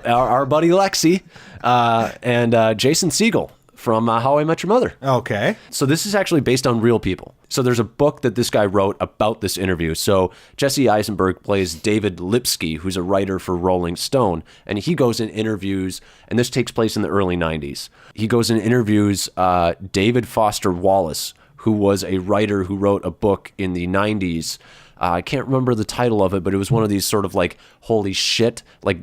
Our buddy Lexi and Jason Segel from How I Met Your Mother. Okay. So this is actually based on real people. So there's a book that this guy wrote about this interview. So Jesse Eisenberg plays David Lipsky, who's a writer for Rolling Stone. And he goes and interviews, and this takes place in the early 90s. He goes and interviews David Foster Wallace, who was a writer who wrote a book in the 90s. I can't remember the title of it, but it was one of these sort of like, holy shit, like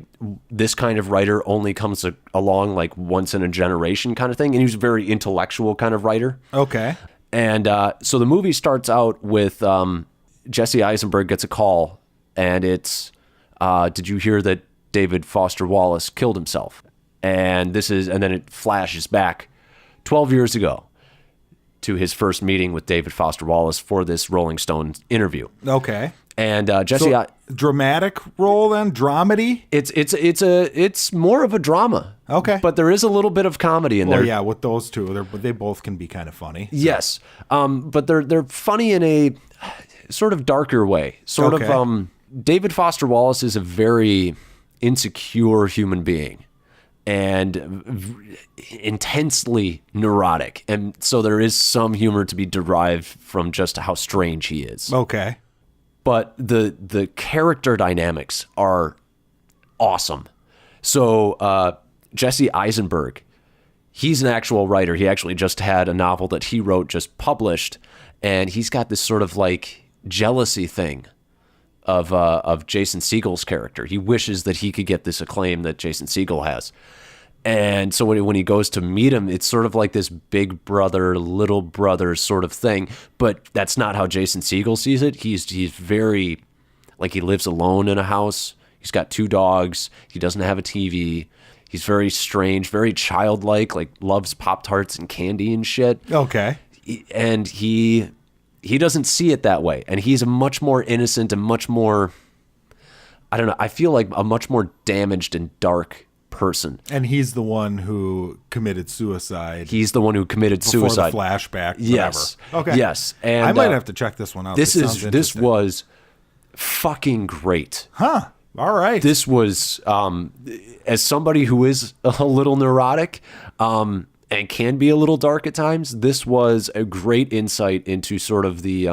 this kind of writer only comes along like once in a generation kind of thing. And he was a very intellectual kind of writer. Okay. And so the movie starts out with Jesse Eisenberg gets a call, and it's, did you hear that David Foster Wallace killed himself? And then it flashes back 12 years ago to his first meeting with David Foster Wallace for this Rolling Stone interview. Okay. And Jesse, dramatic role then, dramedy. It's more of a drama. Okay. But there is a little bit of comedy in there. Well, yeah, with those two, they both can be kind of funny. So. Yes, but they're funny in a sort of darker way. David Foster Wallace is a very insecure human being and intensely neurotic. And so there is some humor to be derived from just how strange he is. Okay. But the character dynamics are awesome. So Jesse Eisenberg, he's an actual writer. He actually just had a novel that he wrote just published, and he's got this sort of like jealousy thing of Jason Segel's character. He wishes that he could get this acclaim that Jason Segel has. And so when he goes to meet him, it's sort of like this big brother, little brother sort of thing. But that's not how Jason Segel sees it. He's very, like, he lives alone in a house. He's got 2 dogs. He doesn't have a TV. He's very strange, very childlike, like loves Pop-Tarts and candy and shit. Okay. And he doesn't see it that way. And he's a much more innocent and much more, I don't know, I feel like a much more damaged and dark person. And he's the one who committed suicide. He's the one who committed suicide. Before the flashback. Yes. Whatever. Okay. Yes. And I might have to check this one out. This was fucking great. Huh. All right. This was, as somebody who is a little neurotic, and can be a little dark at times, this was a great insight into sort of the,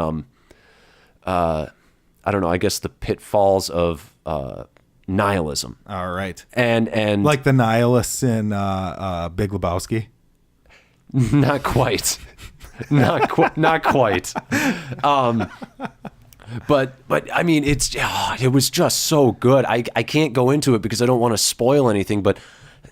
I don't know, I guess the pitfalls of nihilism. All right. And like the nihilists in Big Lebowski? Not quite. Not quite. But I mean, it was just so good. I can't go into it because I don't want to spoil anything, but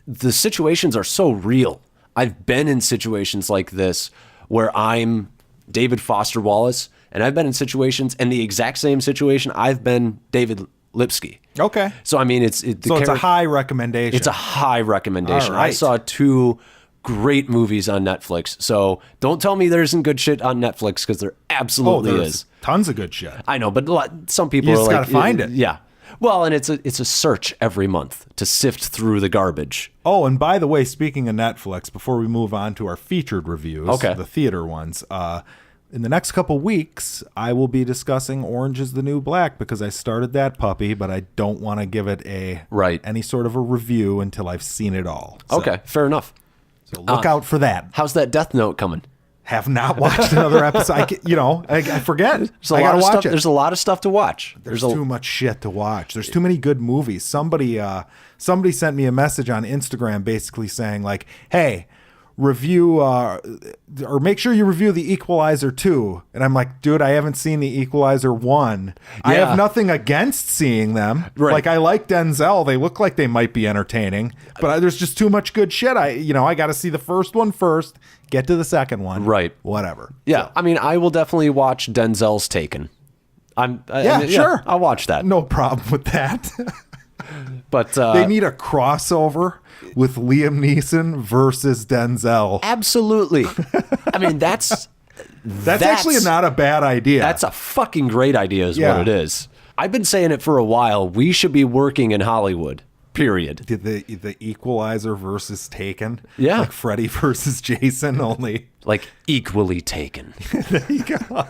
the situations are so real. I've been in situations like this where I'm David Foster Wallace, and I've been in situations, and the exact same situation, I've been David Lipsky. Okay. So, I mean, it's a high recommendation. It's a high recommendation. All right. I saw 2 great movies on Netflix. So don't tell me there isn't good shit on Netflix, because there absolutely is. Tons of good shit. I know, but some people you are just like, gotta find it. Yeah. Well, and it's a search every month to sift through the garbage. Oh, and by the way, speaking of Netflix, before we move on to our featured reviews, okay, the theater ones, in the next couple weeks, I will be discussing Orange is the New Black, because I started that puppy, but I don't want to give it any sort of a review until I've seen it all. So, okay, fair enough. So look out for that. How's that Death Note coming? Have not watched another episode. I forget. I gotta watch it. There's a lot of stuff to watch. There's too much shit to watch. There's too many good movies. Somebody sent me a message on Instagram basically saying like, hey, review or make sure you review The Equalizer 2. And I'm like, dude, I haven't seen The Equalizer 1. Yeah. I have nothing against seeing them. Right. Like, I like Denzel. They look like they might be entertaining, but there's just too much good shit. I got to see the first one first, get to the second one. Right. Whatever. Yeah. So. I mean, I will definitely watch Denzel's Taken. Sure. I'll watch that. No problem with that. But they need a crossover with Liam Neeson versus Denzel. Absolutely. I mean, that's actually not a bad idea. That's a fucking great idea is what it is. I've been saying it for a while. We should be working in Hollywood, period. The Equalizer versus Taken? Yeah. Like Freddy versus Jason, only. Like equally taken. There you go.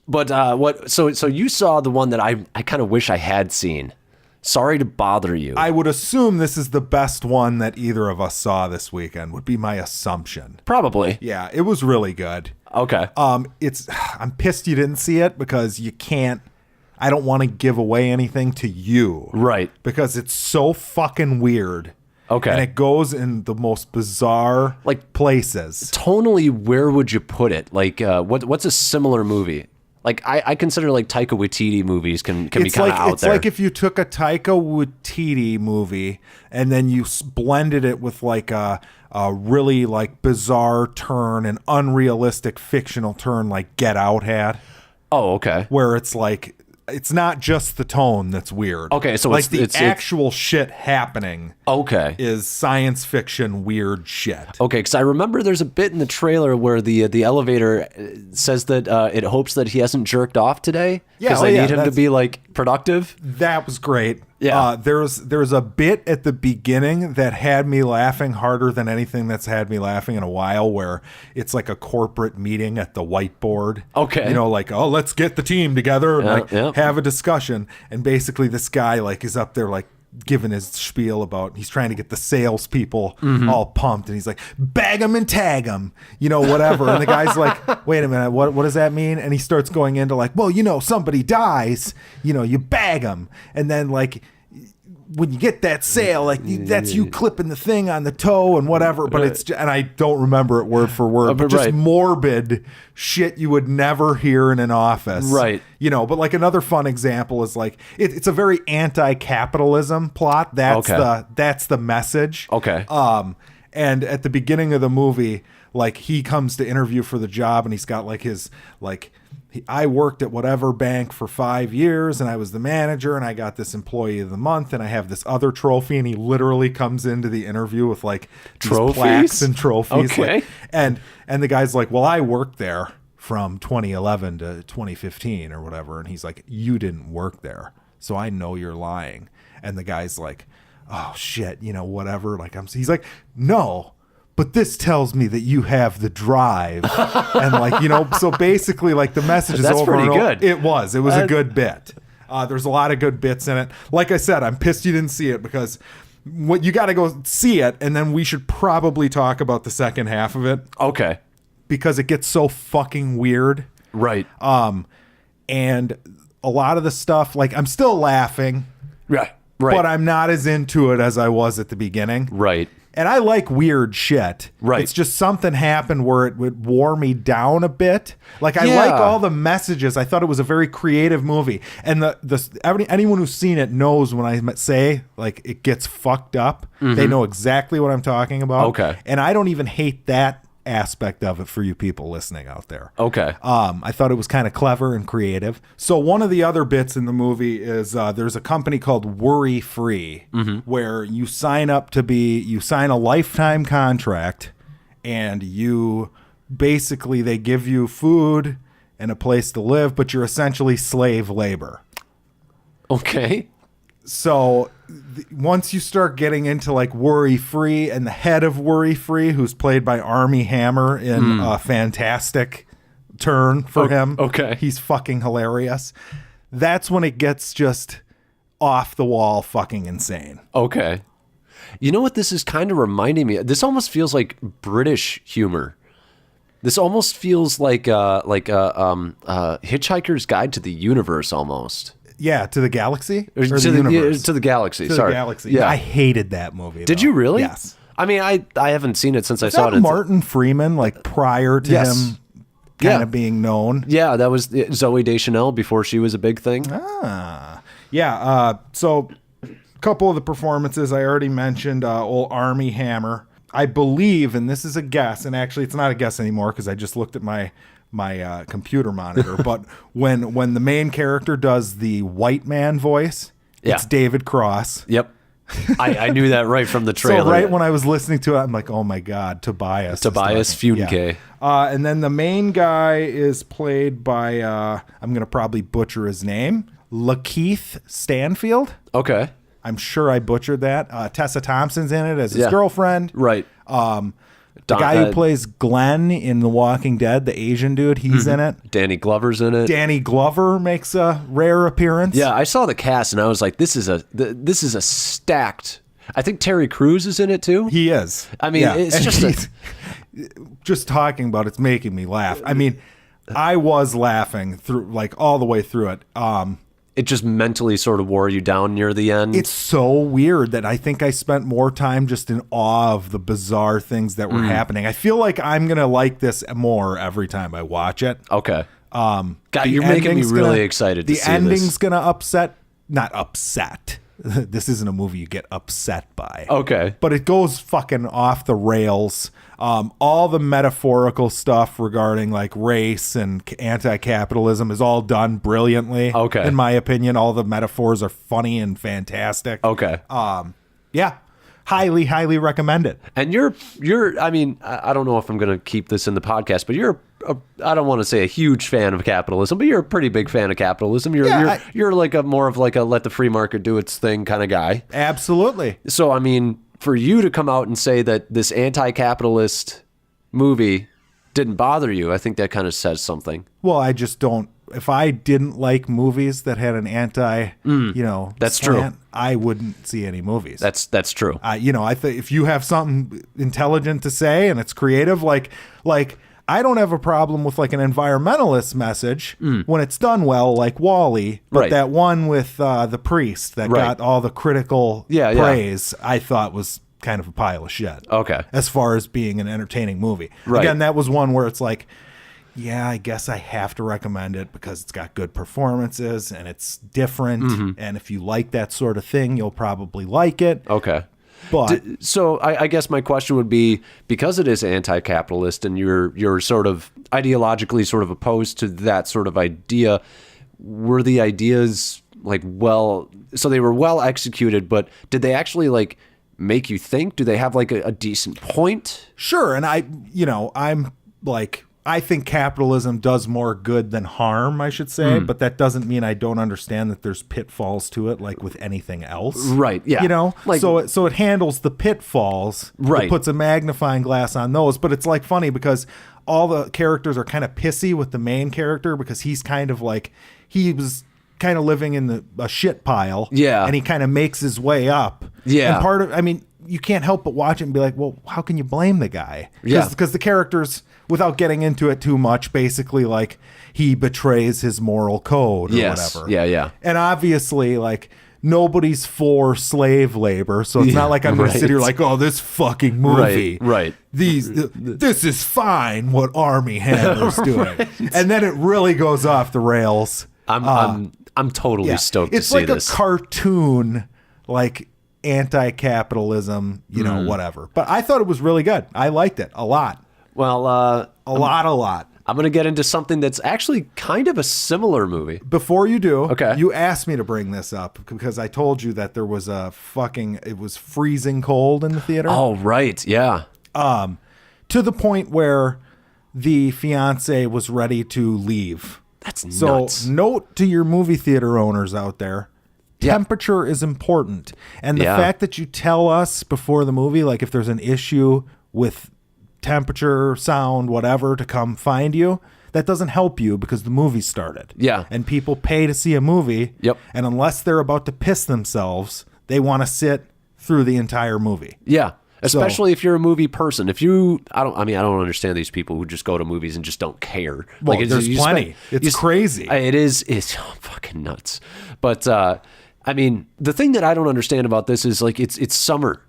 But so you saw the one that I kind of wish I had seen. Sorry to bother you. I would assume this is the best one that either of us saw this weekend, would be my assumption. Probably. Yeah, it was really good. Okay. I'm pissed you didn't see it because I don't want to give away anything to you. Right. Because it's so fucking weird. Okay. And it goes in the most bizarre places. Tonally, where would you put it? Like, what's a similar movie? Like, I consider like Taika Waititi movies can be kind of out it's there. It's like if you took a Taika Waititi movie and then you blended it with like a really like bizarre turn, an unrealistic fictional turn like Get Out had. Oh, okay. Where it's like, it's not just the tone that's weird. Okay, so like the actual shit happening. Okay, is science fiction weird shit. Okay, because I remember there's a bit in the trailer where the elevator says that it hopes that he hasn't jerked off today because they need him to be like productive. That was great. Yeah, there's a bit at the beginning that had me laughing harder than anything that's had me laughing in a while, where it's like a corporate meeting at the whiteboard. Okay, you know, like, oh, let's get the team together and have a discussion. And basically, this guy like is up there like giving his spiel about he's trying to get the salespeople all pumped, and he's like, bag them and tag them, you know, whatever. And the guy's like, wait a minute, what does that mean? And he starts going into like, well, you know, somebody dies, you know, you bag them, and then like when you get that sale, like that's you clipping the thing on the toe and whatever. But it's just, and I don't remember it word for word, but just morbid shit you would never hear in an office, right? You know. But like another fun example is like it's a very anti-capitalism plot. That's the message. Okay. And at the beginning of the movie, like he comes to interview for the job, and he's got like his like. I worked at whatever bank for 5 years, and I was the manager, and I got this employee of the month, and I have this other trophy. And he literally comes into the interview with like these plaques and trophies. Okay. Like, and the guy's like, well, I worked there from 2011 to 2015 or whatever. And he's like, you didn't work there, so I know you're lying. And the guy's like, oh shit, you know, whatever. Like he's like, no. But this tells me that you have the drive. And like, you know, so basically like the message is over. That's pretty good. It was a good bit. There's a lot of good bits in it. Like I said, I'm pissed you didn't see it because what you got to go see it. And then we should probably talk about the second half of it. Okay. Because it gets so fucking weird. Right. And a lot of the stuff, like I'm still laughing. Right. But I'm not as into it as I was at the beginning. Right. And I like weird shit. Right. It's just something happened where it would wore me down a bit. Like I like all the messages. I thought it was a very creative movie. And anyone who's seen it knows when I say like it gets fucked up. They know exactly what I'm talking about. Okay. And I don't even hate that aspect of it for you people listening out there. Okay. I thought it was kind of clever and creative. So one of the other bits in the movie is there's a company called Worry Free where you sign a lifetime contract, and you basically, they give you food and a place to live, but you're essentially slave labor. Okay. So once you start getting into like Worry Free, and the head of Worry Free, who's played by Armie Hammer in a fantastic turn for him. Okay. He's fucking hilarious. That's when it gets just off the wall fucking insane. Okay. You know what this is kind of reminding me of? This almost feels like British humor. This almost feels like Hitchhiker's Guide to the Universe almost. Yeah, to the galaxy? Or to the universe? To the galaxy, sorry. The galaxy. Yeah. I hated that movie. Did you really? Yes. I mean, I haven't seen it since I saw it. Martin Freeman, like prior to him kind of being known? Yeah, that was Zooey Deschanel before she was a big thing. Yeah. So a couple of the performances I already mentioned, old Armie Hammer. I believe, and this is a guess, and actually it's not a guess anymore because I just looked at my computer monitor, but when the main character does the white man voice, it's David Cross. Yep. I knew that right from the trailer. So right when I was listening to it, I'm like, oh my God, Tobias Funke. Yeah. And then the main guy is played by, I'm going to probably butcher his name, Lakeith Stanfield. Okay. I'm sure I butchered that. Tessa Thompson's in it as his girlfriend. Right. The guy who plays Glenn in The Walking Dead, the Asian dude, he's in it. Danny Glover's in it. Danny Glover makes a rare appearance. Yeah, I saw the cast and I was like, this is a stacked. I think Terry Crews is in it too. He is. I mean, it's just just talking about it's making me laugh. I mean, I was laughing through like all the way through it. It just mentally sort of wore you down near the end. It's so weird that I think I spent more time just in awe of the bizarre things that were happening. I feel like I'm going to like this more every time I watch it. Okay. God, you're making me really excited to see this. The ending's going to not upset. This isn't a movie you get upset by. Okay. But it goes fucking off the rails. All the metaphorical stuff regarding like race and anti-capitalism is all done brilliantly. Okay. In my opinion, all the metaphors are funny and fantastic. Okay. Yeah. Highly, highly recommend it. And I mean, I don't know if I'm going to keep this in the podcast, but I don't want to say a huge fan of capitalism, but you're a pretty big fan of capitalism. You're like more of like a let the free market do its thing kind of guy. Absolutely. So, I mean, for you to come out and say that this anti-capitalist movie didn't bother you, I think that kind of says something. Well, I just don't. If I didn't like movies that had an that's slant, true. I wouldn't see any movies. That's true. I think if you have something intelligent to say and it's creative, like I don't have a problem with like an environmentalist message when it's done well, like WALL-E. But right. that one with the priest that got all the critical praise, I thought was kind of a pile of shit. Okay. As far as being an entertaining movie. Right. Again, that was one where it's like, yeah, I guess I have to recommend it because it's got good performances and it's different. Mm-hmm. And if you like that sort of thing, you'll probably like it. Okay. But so I guess my question would be, because it is anti-capitalist and you're sort of ideologically sort of opposed to that sort of idea, were the ideas like so they were well executed, but did they actually like make you think? Do they have like a decent point? Sure. And I'm like, I think capitalism does more good than harm, I should say, but that doesn't mean I don't understand that there's pitfalls to it, like with anything else. Right, yeah. Like, so it handles the pitfalls, right. It puts a magnifying glass on those, but it's like funny because all the characters are kind of pissy with the main character because he's kind of like, he was kind of living in a shit pile. Yeah. And he kind of makes his way up. Yeah. And you can't help but watch it and be like, well, how can you blame the guy? Yeah. Because the characters, without getting into it too much, basically like he betrays his moral code or whatever. Yeah. And obviously like nobody's for slave labor. So it's not like I'm going to sit here like, oh, this fucking movie. Right. This is fine what Army Hammer's doing. And then it really goes off the rails. I'm totally stoked to see this. It's like a cartoon, like anti-capitalism, whatever. But I thought it was really good. I liked it a lot. Well, a lot. I'm going to get into something that's actually kind of a similar movie. Before you do, okay. You asked me to bring this up because I told you that there was it was freezing cold in the theater. Oh, right. Yeah. To the point where the fiance was ready to leave. That's nuts. So note to your movie theater owners out there, temperature is important. And the fact that you tell us before the movie, like if there's an issue with temperature, sound, whatever, to come find you, that doesn't help you because the movie started. Yeah. And people pay to see a movie. Yep. And unless they're about to piss themselves, they want to sit through the entire movie. Yeah. Especially if you're a movie person. I don't understand these people who just go to movies and just don't care. Well, like, there's plenty. It's crazy. It's fucking nuts. But, the thing that I don't understand about this is like, it's summer.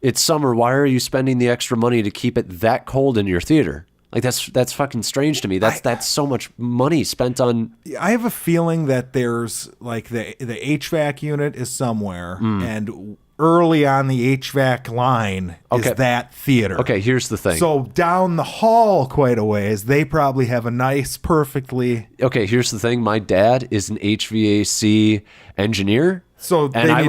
It's summer. Why are you spending the extra money to keep it that cold in your theater? Like that's fucking strange to me. That's so much money spent on. I have a feeling that there's like the HVAC unit is somewhere, and early on the HVAC line is that theater. Okay, here's the thing. So down the hall quite a ways, they probably have a nice, perfectly. Okay, here's the thing. My dad is an HVAC engineer. So I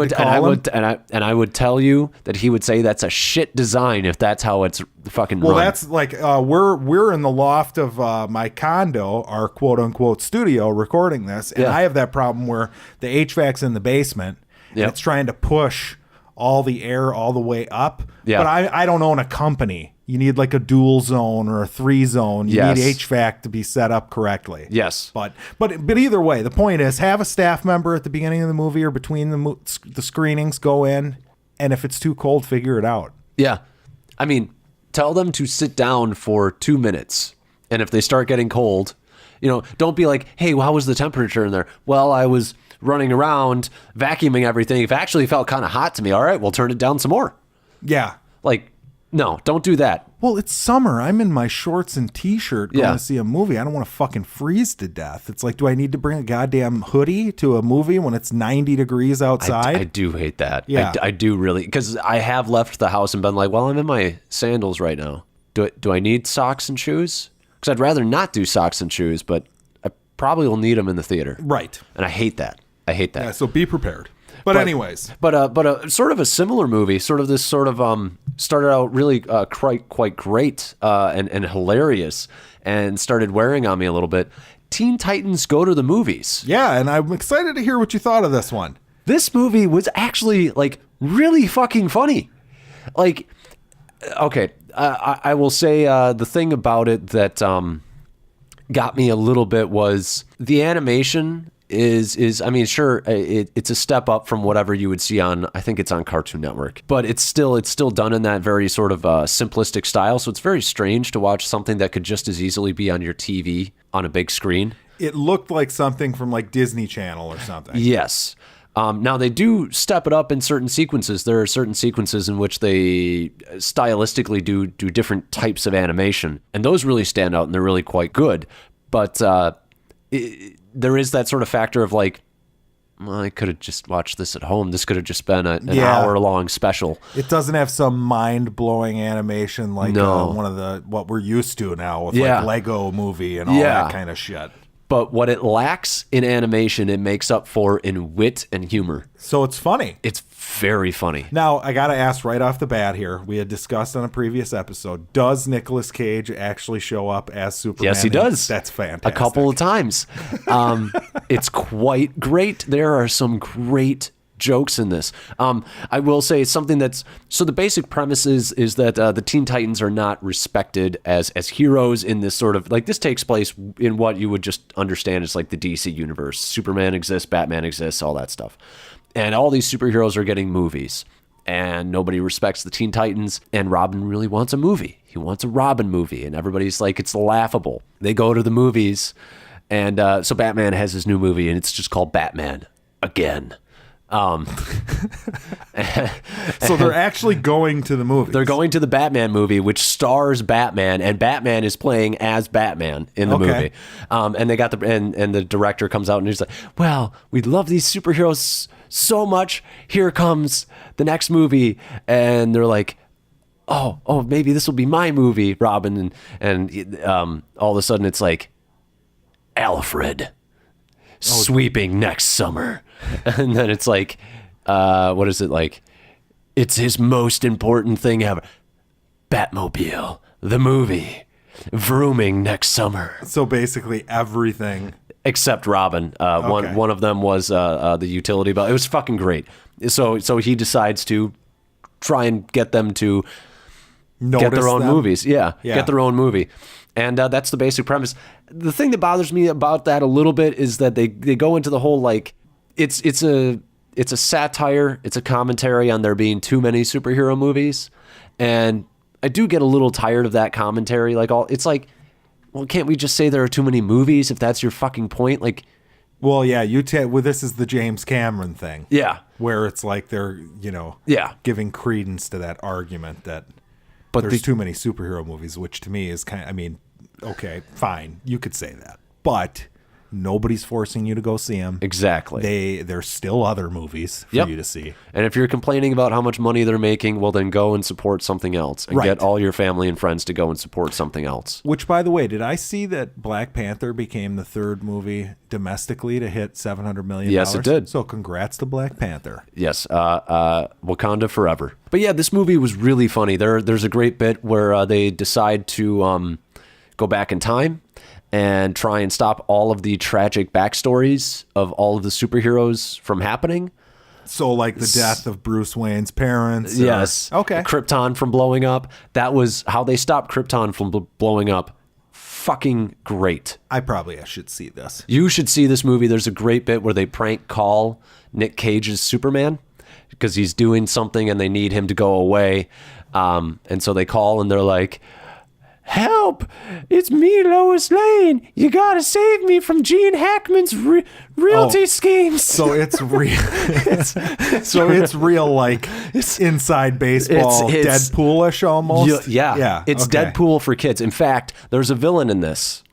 would tell you that he would say that's a shit design if that's how it's fucking run. Well, that's like we're in the loft of my condo, our quote unquote studio, recording this, and I have that problem where the HVAC's in the basement and it's trying to push all the air all the way up. Yeah. But I don't own a company You need like a dual zone or a 3 zone. You need HVAC to be set up correctly. Yes. But either way, the point is have a staff member at the beginning of the movie or between the screenings go in, and if it's too cold, figure it out. Yeah. I mean, tell them to sit down for 2 minutes. And if they start getting cold, don't be like, hey, how was the temperature in there? Well, I was running around vacuuming everything. It actually felt kind of hot to me. All right, we'll turn it down some more. Yeah. Like, no, don't do that. Well, it's summer. I'm in my shorts and t-shirt going to see a movie. I don't want to fucking freeze to death. It's like, do I need to bring a goddamn hoodie to a movie when it's 90 degrees outside? I do hate that. Yeah. I do really, because I have left the house and been like, well, I'm in my sandals right now. Do I need socks and shoes? Because I'd rather not do socks and shoes, but I probably will need them in the theater. Right. And I hate that. Yeah, so be prepared. But anyways, but sort of a similar movie, started out really quite great and hilarious, and started wearing on me a little bit. Teen Titans Go to the Movies. Yeah, and I'm excited to hear what you thought of this one. This movie was actually like really fucking funny. Like, okay, I will say the thing about it that got me a little bit was the animation. Is I mean, sure, it's a step up from whatever you would see on, I think it's on Cartoon Network, but it's still done in that very sort of simplistic style. So it's very strange to watch something that could just as easily be on your TV on a big screen. It looked like something from like Disney Channel or something. Yes. Now they do step it up in certain sequences. There are certain sequences in which they stylistically do different types of animation, and those really stand out and they're really quite good. But there is that sort of factor of like, well, I could have just watched this at home. This could have just been an hour-long special. It doesn't have some mind-blowing animation like one of what we're used to now with like Lego Movie and all that kind of shit. But what it lacks in animation, it makes up for in wit and humor. So it's funny. It's very funny. Now, I got to ask right off the bat here. We had discussed on a previous episode, does Nicolas Cage actually show up as Superman? Yes, he does. That's fantastic. A couple of times. It's quite great. There are some great jokes in this. I will say something so the basic premise is that the Teen Titans are not respected as heroes in this sort of, like, this takes place in what you would just understand as like the DC universe. Superman exists, Batman exists, all that stuff. And all these superheroes are getting movies, and nobody respects the Teen Titans, and Robin really wants a movie. He wants a Robin movie, and everybody's like, it's laughable. They go to the movies, and so Batman has his new movie, and it's just called Batman Again. So they're actually going to the movie. They're going to the Batman movie, which stars Batman, and Batman is playing as Batman in the movie. And they got and the director comes out and he's like, "Well, we love these superheroes so much. Here comes the next movie," and they're like, "Oh, maybe this will be my movie, Robin." And all of a sudden, it's like, Alfred sweeping next summer. And then it's like, what is it like? It's his most important thing ever. Batmobile, the movie, vrooming next summer. So basically everything. Except Robin. One of them was the utility belt. It was fucking great. So he decides to try and get them to get their own movies. Yeah, get their own movie. And that's the basic premise. The thing that bothers me about that a little bit is that they go into the whole, like, it's a satire, it's a commentary on there being too many superhero movies, and I do get a little tired of that commentary. It's like, well, can't we just say there are too many movies if that's your fucking point? Like, well, yeah, this is the James Cameron thing. Yeah, where it's like they're giving credence to that argument that there's too many superhero movies, which to me is okay, fine, you could say that, but nobody's forcing you to go see them. Exactly. There's still other movies for you to see. And if you're complaining about how much money they're making, well, then go and support something else and get all your family and friends to go and support something else. Which, by the way, did I see that Black Panther became the third movie domestically to hit $700 million? Yes, it did. So congrats to Black Panther. Yes. Wakanda forever. But yeah, this movie was really funny. There's a great bit where they decide to go back in time and try and stop all of the tragic backstories of all of the superheroes from happening. So like the death of Bruce Wayne's parents? Yes. Okay. Krypton from blowing up. That was how they stopped Krypton from blowing up. Fucking great. I should see this. You should see this movie. There's a great bit where they prank call Nick Cage's Superman because he's doing something and they need him to go away. And so they call and they're like, help! It's me, Lois Lane. You gotta save me from Gene Hackman's realty schemes. So it's real. It's real, like inside baseball, it's Deadpoolish almost. Yeah. It's okay. Deadpool for kids. In fact, there's a villain in this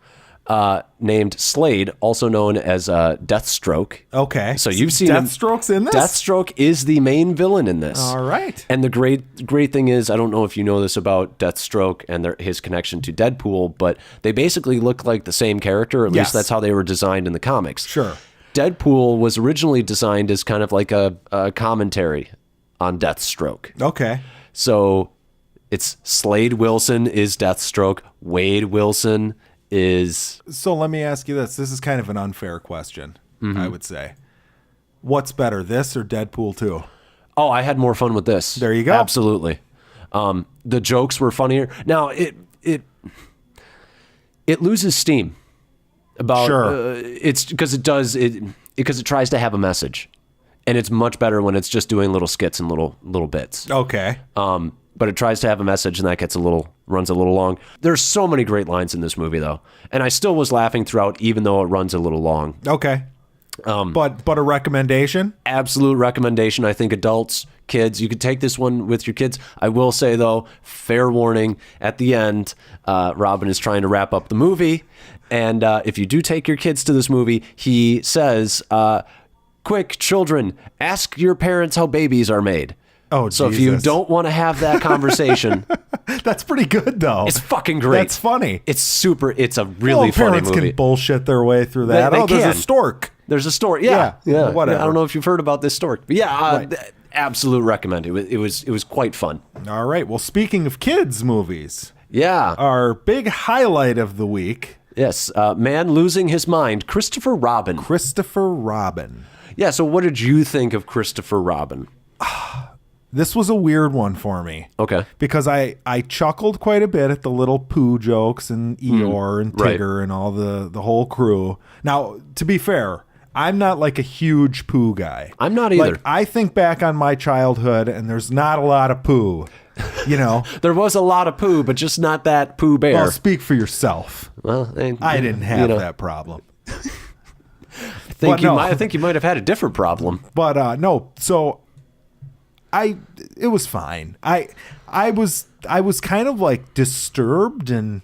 named Slade, also known as Deathstroke. Okay. So you've seen him. Deathstroke's in this? Deathstroke is the main villain in this. All right. And the great thing is, I don't know if you know this about Deathstroke and his connection to Deadpool, but they basically look like the same character. At least that's how they were designed in the comics. Sure. Deadpool was originally designed as kind of like a commentary on Deathstroke. Okay. So it's Slade Wilson is Deathstroke. Wade Wilson is... So let me ask you this. This is kind of an unfair question, I would say. What's better, this or Deadpool 2? Oh, I had more fun with this. There you go. Absolutely. The jokes were funnier. Now, it loses steam. About it's because it tries to have a message, and it's much better when it's just doing little skits and little bits. Okay. But it tries to have a message, and that runs a little long. There's so many great lines in this movie, though, and I still was laughing throughout, even though it runs a little long. Okay. But a recommendation? Absolute recommendation. I think adults, kids, you could take this one with your kids. I will say, though, fair warning, at the end, Robin is trying to wrap up the movie. And if you do take your kids to this movie, he says, quick, children, ask your parents how babies are made. Oh, so Jesus. If you don't want to have that conversation... That's pretty good, though. It's fucking great. That's funny. It's a really funny parents movie. Can bullshit their way through that. They there's can. a stork. There's a stork. Yeah. Whatever. I don't know if you've heard about this stork. But absolute recommend. It was quite fun. All right. Well, speaking of kids movies. Yeah. Our big highlight of the week. Yes. Man losing his mind. Christopher Robin. Yeah. So what did you think of Christopher Robin? This was a weird one for me. Okay. Because I chuckled quite a bit at the little Pooh jokes and Eeyore and Tigger and all the whole crew. Now, to be fair, I'm not like a huge Pooh guy. I'm not either. Like, I think back on my childhood and there's not a lot of Pooh. You know? There was a lot of Pooh, but just not that Pooh Bear. Well, speak for yourself. Well, I didn't have that problem. I think you might have had a different problem. But no, so... it was fine. I was kind of like disturbed and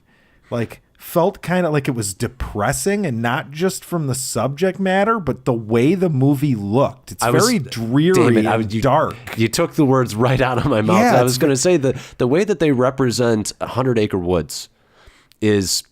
like felt kind of like it was depressing, and not just from the subject matter, but the way the movie looked. It's very dreary and dark. You took the words right out of my mouth. Yeah, I was going to say the way that they represent 100 Acre Woods it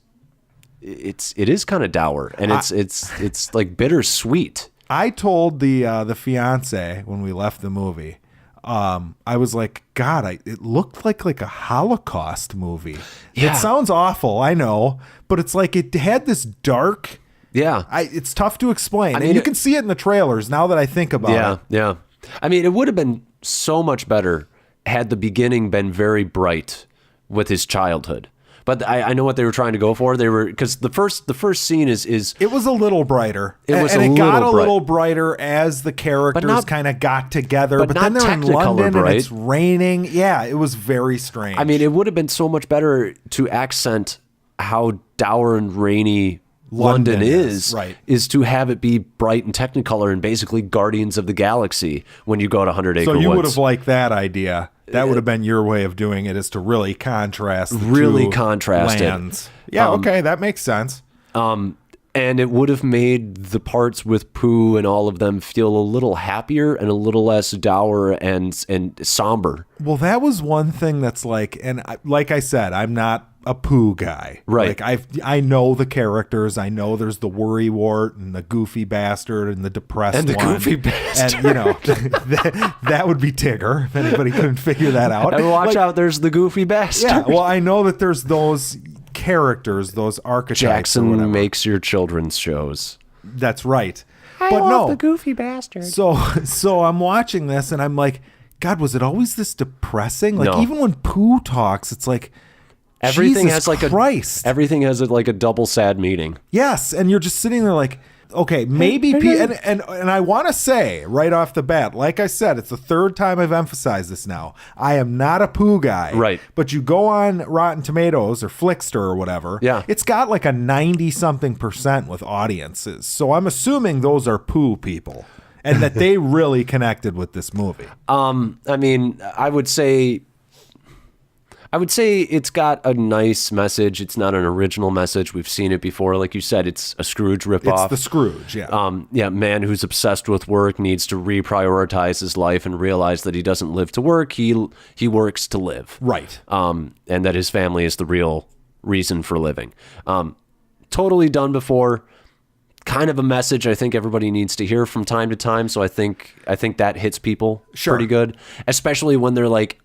is kind of dour, and it's like bittersweet. I told the fiance when we left the movie. I was like, God, it looked like a Holocaust movie. Yeah. It sounds awful, I know, but it's like it had this dark. Yeah. It's tough to explain. I mean, you can see it in the trailers now that I think about it. Yeah. I mean, it would have been so much better had the beginning been very bright with his childhood. But I know what they were trying to go for. They were, because the first scene is it was a little brighter. It got a little brighter as the characters kind of got together. But then they're in London and it's raining. Yeah, it was very strange. I mean, it would have been so much better to accent how dour and rainy London is to have it be bright and Technicolor and basically Guardians of the Galaxy when you go to 100 Acre Woods. So you would have liked that idea. That would have been your way of doing it, is to really contrast the two lands. Yeah, okay, that makes sense. And it would have made the parts with Pooh and all of them feel a little happier and a little less dour and somber. Well, that was one thing that's like, and like I said, I'm not a Pooh guy. Right. Like I know the characters. I know there's the worrywart and the goofy bastard and the depressed and the one. Goofy bastard. And that would be Tigger if anybody couldn't figure that out. And watch out, there's the Goofy bastard. Yeah. Well, I know that there's those characters, those archetypes. Jackson makes your children's shows. That's right. the goofy bastard. So I'm watching this and I'm like, God, was it always this depressing? Like even when Pooh talks, it's like everything Jesus has like Christ. Everything has like a double sad meaning. Yes, and you're just sitting there like, okay, maybe and I want to say right off the bat, like I said, it's the third time I've emphasized this now. I am not a Pooh guy. Right. But you go on Rotten Tomatoes or Flickster or whatever. Yeah. It's got like a 90-something% with audiences. So I'm assuming those are Pooh people and that they really connected with this movie. I mean, I would say it's got a nice message. It's not an original message. We've seen it before. Like you said, it's a Scrooge ripoff. It's the Scrooge, yeah. Man who's obsessed with work needs to reprioritize his life and realize that he doesn't live to work. He works to live. Right. And that his family is the real reason for living. Totally done before. Kind of a message I think everybody needs to hear from time to time. So I think that hits people pretty good, especially when they're like,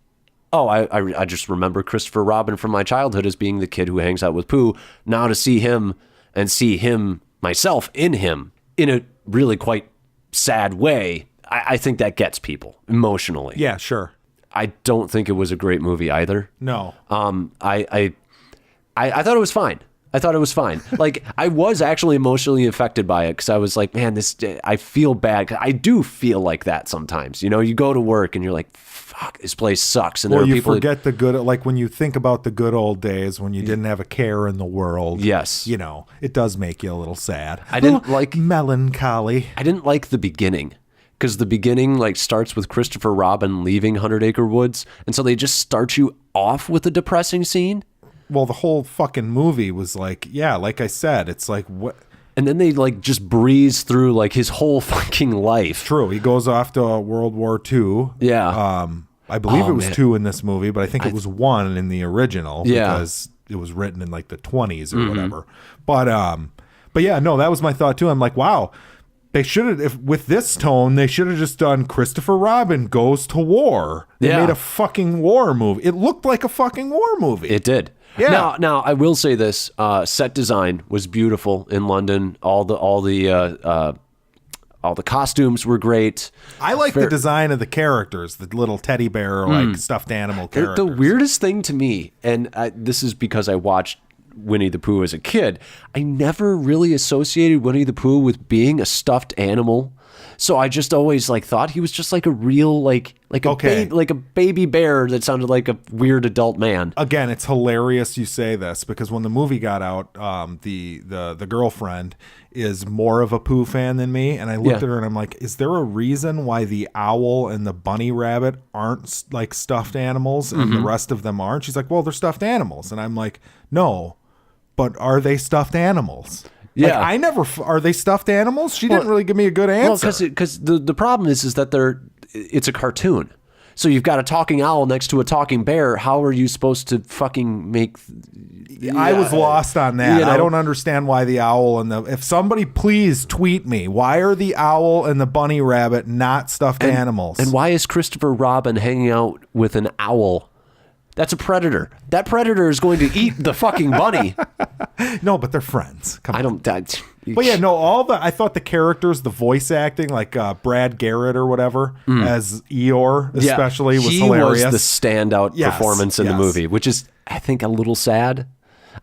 oh, I just remember Christopher Robin from my childhood as being the kid who hangs out with Pooh. Now to see him and see him, myself, in him, in a really quite sad way, I think that gets people emotionally. Yeah, sure. I don't think it was a great movie either. No. I thought it was fine. I thought it was fine. Like, I was actually emotionally affected by it because I was like, man, I feel bad. I do feel like that sometimes. You know, you go to work and you're like, fuck, this place sucks. And or there are you people forget the good, like when you think about the good old days when you didn't have a care in the world. Yes. You know, it does make you a little sad. I didn't like melancholy. I didn't like the beginning. Because the beginning like starts with Christopher Robin leaving 100 Acre Woods. And so they just start you off with a depressing scene. Well, the whole fucking movie was like, yeah, like I said, it's like what. And then they like just breeze through like his whole fucking life. True. He goes off to World War II. Yeah. I believe it was 2 in this movie, but I think it was 1 in the original because it was written in like the 20s or whatever. But yeah, no, that was my thought too. I'm like, wow, they should have, with this tone, they should have just done Christopher Robin goes to war. They made a fucking war movie. It looked like a fucking war movie. It did. Yeah. Now I will say this: set design was beautiful in London. All the costumes were great. I like the design of the characters, the little teddy bear like stuffed animal characters. The weirdest thing to me, and this is because I watched Winnie the Pooh as a kid, I never really associated Winnie the Pooh with being a stuffed animal. So I just always like thought he was just like a real like a baby bear that sounded like a weird adult man. Again, it's hilarious you say this because when the movie got out, the girlfriend is more of a Pooh fan than me, and I looked at her and I'm like, is there a reason why the owl and the bunny rabbit aren't like stuffed animals and the rest of them aren't? She's like, well, they're stuffed animals, and I'm like, no, but are they stuffed animals? Yeah, like, I never. Are they stuffed animals? She didn't really give me a good answer. Well, because the problem is that it's a cartoon. So you've got a talking owl next to a talking bear. How are you supposed to fucking make? I was lost on that. You know? I don't understand why the owl and if somebody please tweet me, why are the owl and the bunny rabbit not stuffed animals? And why is Christopher Robin hanging out with an owl? That's a predator. That predator is going to eat the fucking bunny. No, but they're friends. Come on. But yeah, no, I thought the characters, the voice acting, like Brad Garrett or whatever, as Eeyore especially, was hilarious. He was the standout performance in the movie, which is, I think, a little sad.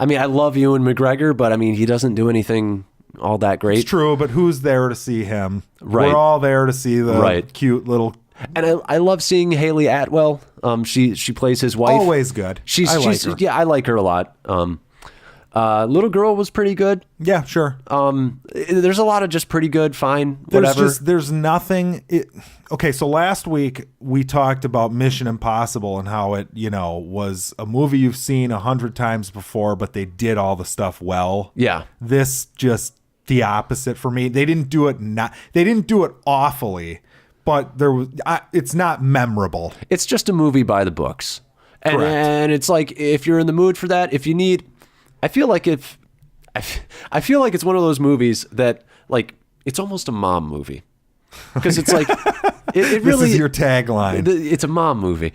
I mean, I love Ewan McGregor, but I mean, he doesn't do anything all that great. It's true, but who's there to see him? Right. We're all there to see the cute little... And I love seeing Haley Atwell. She plays his wife. Always good. I like her. Yeah, I like her a lot. Little Girl was pretty good. Yeah, sure. There's a lot of just pretty good, fine, whatever. There's nothing. Okay, so last week we talked about Mission Impossible and how it, was a movie you've seen 100 times before, but they did all the stuff well. Yeah. This just the opposite for me. They didn't do it awfully. But it's not memorable. It's just a movie by the books. And it's like, if you're in the mood for that, if you need, I feel like it's one of those movies that like, it's almost a mom movie. Because it's like, it really this is your tagline. It's a mom movie.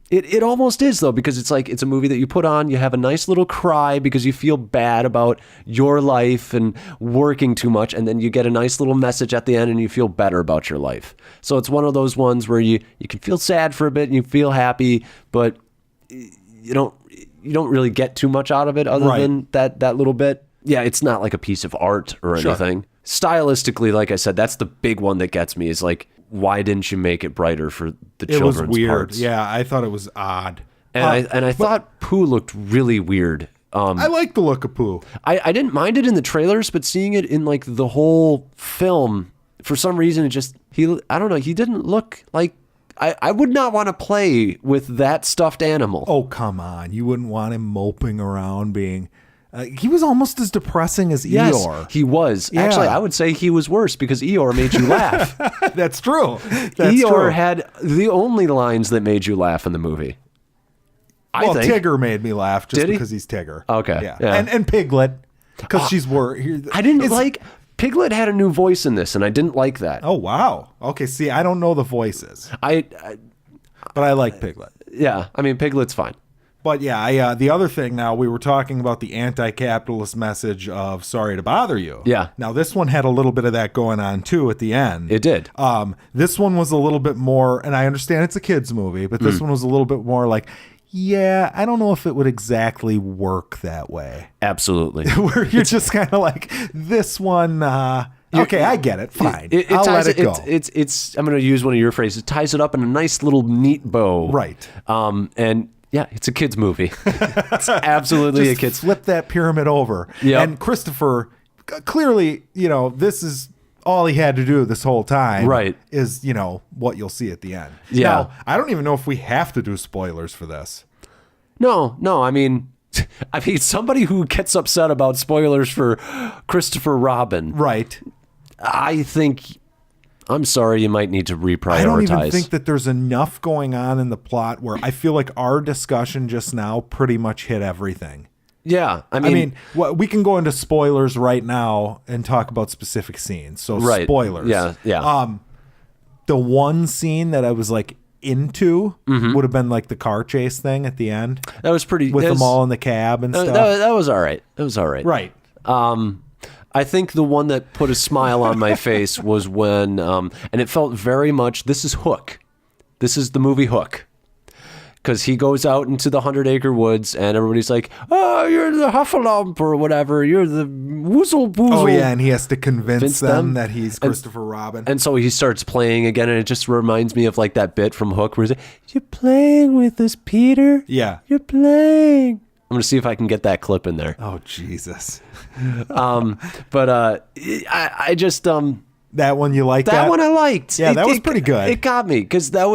It almost is, though, because it's like it's a movie that you put on, you have a nice little cry because you feel bad about your life and working too much, and then you get a nice little message at the end and you feel better about your life. So it's one of those ones where you can feel sad for a bit and you feel happy, but you don't really get too much out of it other than that little bit. Yeah, it's not like a piece of art or anything. Stylistically, like I said, that's the big one that gets me, is like, why didn't you make it brighter for the children's It was weird. parts? Yeah, I thought it was odd. And I thought Pooh looked really weird. I like the look of Pooh. I didn't mind it in the trailers, but seeing it in like the whole film, for some reason, I don't know, he didn't look like, I would not want to play with that stuffed animal. Oh, come on. You wouldn't want him moping around being... he was almost as depressing as Eeyore. Eeyore. He was. Yeah. Actually, I would say he was worse because Eeyore made you laugh. That's true. Eeyore had the only lines that made you laugh in the movie. Well, Tigger made me laugh just because he's Tigger. Okay. Yeah. And Piglet, because she's I didn't like... Piglet had a new voice in this, and I didn't like that. Oh, wow. Okay, see, I don't know the voices. But I like Piglet. Yeah, I mean, Piglet's fine. But yeah, the other thing now, we were talking about the anti-capitalist message of sorry to bother you. Yeah. Now, this one had a little bit of that going on, too, at the end. It did. This one was a little bit more, and I understand it's a kid's movie, but this one was a little bit more like, yeah, I don't know if it would exactly work that way. Absolutely. Where you're just kind of like, this one... okay, I get it. Fine. I'll let it go. I'm going to use one of your phrases. It ties it up in a nice little neat bow. Right. And yeah, it's a kid's movie. It's absolutely a kid's. Flip that pyramid over. Yep. And Christopher, clearly, this is all he had to do this whole time. Right. Is, what you'll see at the end. Yeah. Now, I don't even know if we have to do spoilers for this. No. I mean, somebody who gets upset about spoilers for Christopher Robin. Right. I think, I'm sorry, you might need to reprioritize. I don't even think that there's enough going on in the plot where I feel like our discussion just now pretty much hit everything. Yeah. I mean, we can go into spoilers right now and talk about specific scenes. So spoilers. Yeah. The one scene that I was like into would have been like the car chase thing at the end. That was pretty... With them all in the cab and stuff. That was all right. It was all right. Right. I think the one that put a smile on my face was when, and it felt very much, this is Hook. This is the movie Hook. Because he goes out into the 100-acre woods and everybody's like, oh, you're the Huffalump or whatever. You're the Woozle Boozle. Oh, yeah, and he has to convince them that he's Christopher Robin. And so he starts playing again, and it just reminds me of like that bit from Hook where he's like, you're playing with us, Peter? Yeah. You're playing. I'm going to see if I can get that clip in there. Oh, Jesus. But I just... that one you liked? That one I liked. Yeah, that was pretty good. It got me, because that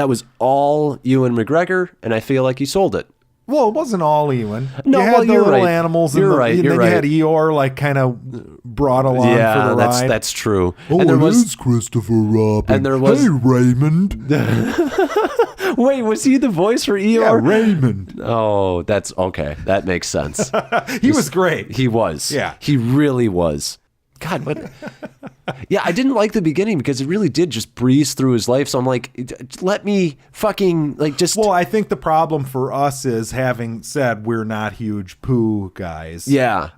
was all Ewan McGregor, and I feel like he sold it. Well, it wasn't all Ewan. No, you had the little right. animals. You're right. And then you had Eeyore like kind of brought along for the ride. That's true. Oh, and there was Christopher Robin. And there was... Hey, Raymond. Wait, was he the voice for Eeyore? Yeah, Raymond. Oh, that's okay. That makes sense. He was great. He was. Yeah. He really was. God, what? Yeah, I didn't like the beginning because it really did just breeze through his life. So I'm like, let me fucking just. Well, I think the problem for us is, having said we're not huge Pooh guys. Yeah.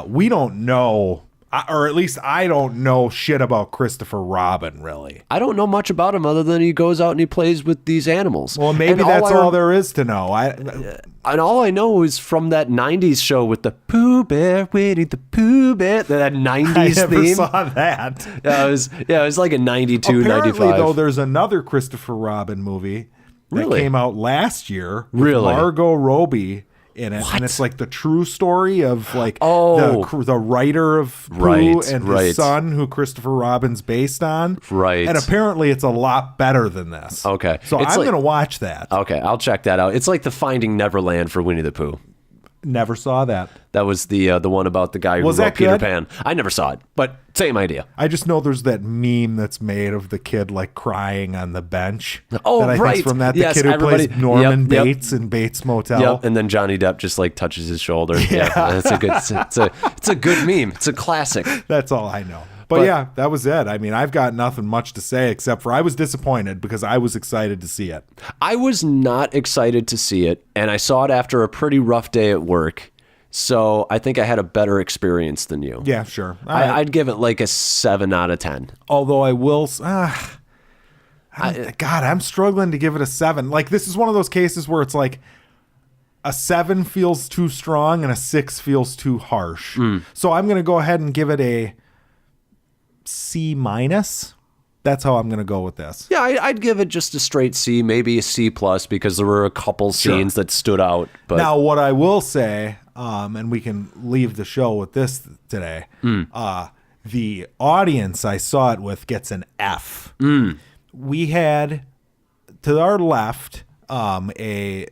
We don't know, or at least I don't know shit about Christopher Robin, really. I don't know much about him other than he goes out and he plays with these animals. Well, maybe that's all there is to know. And all I know is from that 90s show with the Pooh Bear, Winnie the Pooh Bear, that 90s I never theme. saw that. It was like a 92, Apparently, 95. though, there's another Christopher Robin movie that came out last year with Margot Robbie in it. What? And it's like the true story of like the writer of Pooh and his son, who Christopher Robin's based on. Right. And apparently it's a lot better than this. Okay. So I'm going to watch that. Okay, I'll check that out. It's like the Finding Neverland for Winnie the Pooh. Never saw that. That was the one about the guy who wrote Peter Pan. I never saw it, but same idea. I just know there's that meme that's made of the kid like crying on the bench. Oh, that I right. Think's from that. Yes, the kid who plays Norman Bates yep. in Bates Motel. Yep. And then Johnny Depp just like touches his shoulder. Yeah, that's a good. It's a good meme. It's a classic. That's all I know. But yeah, that was it. I mean, I've got nothing much to say except for I was disappointed because I was excited to see it. I was not excited to see it, and I saw it after a pretty rough day at work. So I think I had a better experience than you. Yeah, sure. I'd give it like a 7 out of 10. Although I will... God, I'm struggling to give it a 7. Like, this is one of those cases where it's like a 7 feels too strong and a 6 feels too harsh. So I'm going to go ahead and give it a C-. That's how I'm going to go with this. Yeah, I'd give it just a straight C, maybe a C+, because there were a couple scenes that stood out. But now, what I will say, and we can leave the show with this today, the audience I saw it with gets an F. We had, to our left, a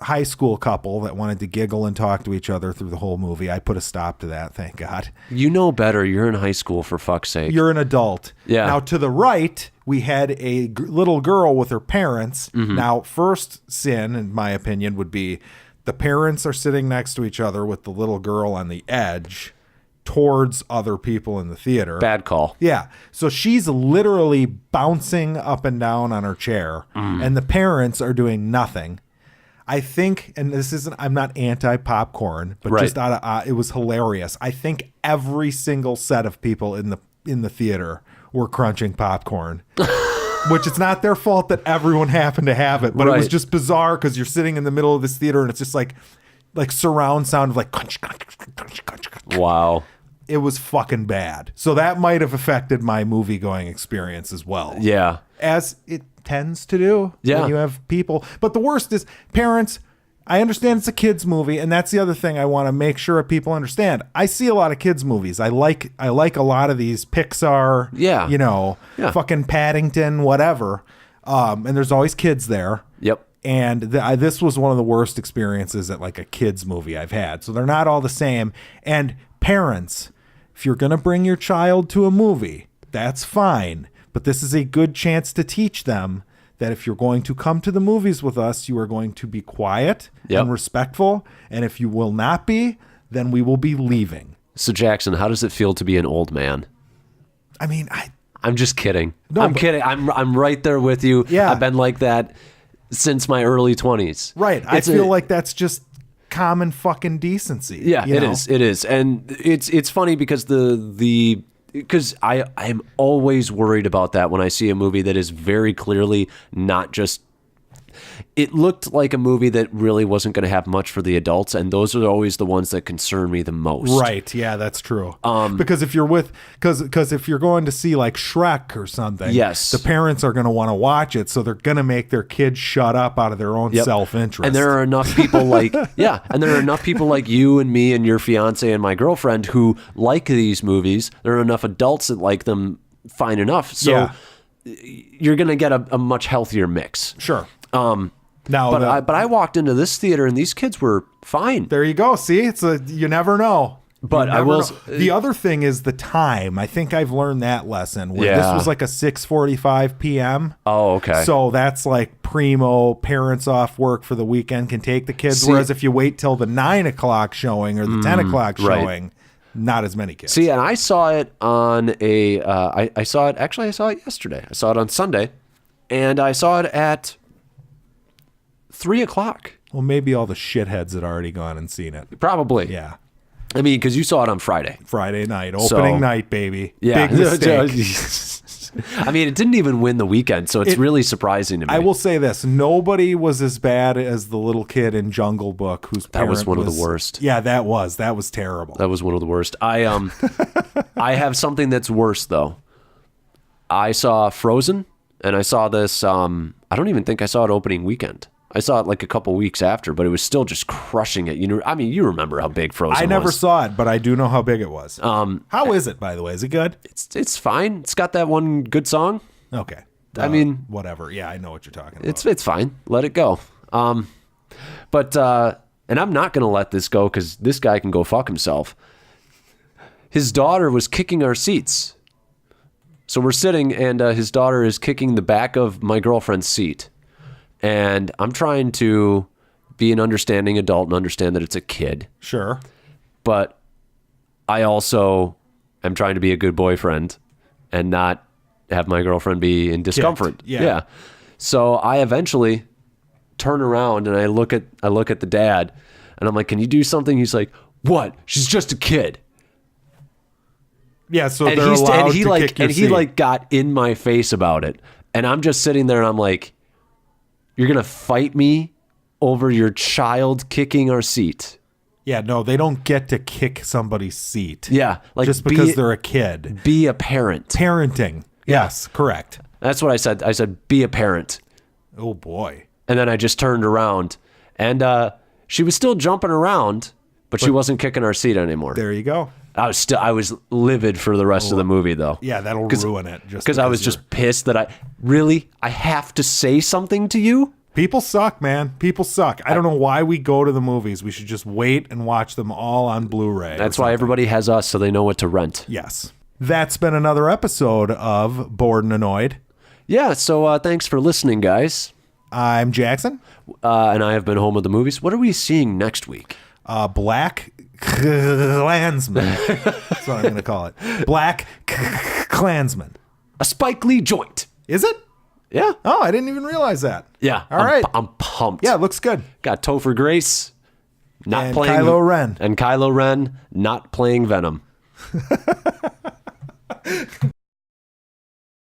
high school couple that wanted to giggle and talk to each other through the whole movie. I put a stop to that, thank God. You know better. You're in high school, for fuck's sake. You're an adult. Yeah. Now, to the right, we had a little girl with her parents. Now, first sin, in my opinion, would be the parents are sitting next to each other with the little girl on the edge towards other people in the theater. Bad call. Yeah. So she's literally bouncing up and down on her chair, and the parents are doing nothing. I think, and this isn't, I'm not anti-popcorn, but just out of, it was hilarious. I think every single set of people in the theater were crunching popcorn, which it's not their fault that everyone happened to have it, but it was just bizarre because you're sitting in the middle of this theater and it's just like surround sound of like crunch, crunch, crunch, crunch, crunch. Wow. It was fucking bad. So that might have affected my movie going experience as well. Yeah. As it tends to do when you have people. But the worst is parents. I understand it's a kids movie, and that's the other thing I want to make sure people understand. I see a lot of kids movies. I like a lot of these Pixar, fucking Paddington, whatever. And there's always kids there. Yep. And this was one of the worst experiences at like a kids movie I've had. So they're not all the same. And parents, if you're going to bring your child to a movie, that's fine. But this is a good chance to teach them that if you're going to come to the movies with us, you are going to be quiet and respectful. And if you will not be, then we will be leaving. So Jackson, how does it feel to be an old man? I mean, I'm just kidding. I'm kidding. I'm right there with you. Yeah. I've been like that since my early 20s. Right. I feel like that's just common fucking decency. Yeah, it is. And it's funny because because I'm always worried about that when I see a movie that is very clearly not just... It looked like a movie that really wasn't going to have much for the adults, and those are always the ones that concern me the most. Right, yeah, that's true. Because if you're if you're going to see like Shrek or something, the parents are going to want to watch it, so they're going to make their kids shut up out of their own self-interest. And there are enough people like you and me and your fiance and my girlfriend who like these movies. There are enough adults that like them fine enough. So you're going to get a much healthier mix. Sure. But I walked into this theater and these kids were fine. There you go. See, you never know. But I will. The other thing is the time. I think I've learned that lesson. Where this was like a 6:45 p.m. Oh, okay. So that's like primo. Parents off work for the weekend can take the kids. Whereas if you wait till the 9 o'clock showing or the 10 o'clock showing, not as many kids. See, and I saw it on I saw it yesterday. I saw it on Sunday, and I saw it at 3 o'clock. Well, maybe all the shitheads had already gone and seen it. Probably. Yeah. I mean, because you saw it on Friday. Friday night. Opening night, baby. Yeah. Big mistake. I mean, it didn't even win the weekend, so it's really surprising to me. I will say this. Nobody was as bad as the little kid in Jungle Book whose parent was one of the worst. Yeah, that was terrible. That was one of the worst. I have something that's worse, though. I saw Frozen, and I saw this, I don't even think I saw it opening weekend. I saw it like a couple weeks after, but it was still just crushing it. You remember how big Frozen was. I never saw it, but I do know how big it was. How is it, by the way? Is it good? It's fine. It's got that one good song. Okay. I mean, whatever. Yeah, I know what you're talking about. It's fine. Let it go. But and I'm not going to let this go because this guy can go fuck himself. His daughter was kicking our seats. So we're sitting, and his daughter is kicking the back of my girlfriend's seat. And I'm trying to be an understanding adult and understand that it's a kid. Sure. But I also am trying to be a good boyfriend. and not have my girlfriend be in discomfort. Kicked. Yeah. So I eventually turn around and I look at the dad, and I'm like, "Can you do something?" He's like, "What? She's just a kid." Yeah, so they're allowed to kick your seat. And he like got in my face about it. And I'm just sitting there and I'm like, "You're going to fight me over your child kicking our seat?" Yeah, no, they don't get to kick somebody's seat. Yeah. Like just because they're a kid. Be a parent. Parenting. Yes, correct. That's what I said. I said, be a parent. Oh, boy. And then I just turned around. And she was still jumping around, but she wasn't kicking our seat anymore. There you go. I was livid for the rest of the movie, though. Yeah, that'll ruin it. Because I was just pissed that I have to say something to you? People suck, man. People suck. I don't know why we go to the movies. We should just wait and watch them all on Blu-ray. That's why everybody has us, so they know what to rent. Yes. That's been another episode of Bored and Annoyed. Yeah, so thanks for listening, guys. I'm Jackson. And I have been home of the movies. What are we seeing next week? Black Klansman. That's what I'm going to call it. Black Klansman. A Spike Lee joint. Is it? Yeah. Oh, I didn't even realize that. Yeah. All right. I'm pumped. Yeah, it looks good. Got Topher Grace not and playing Kylo Ren. And Kylo Ren not playing Venom.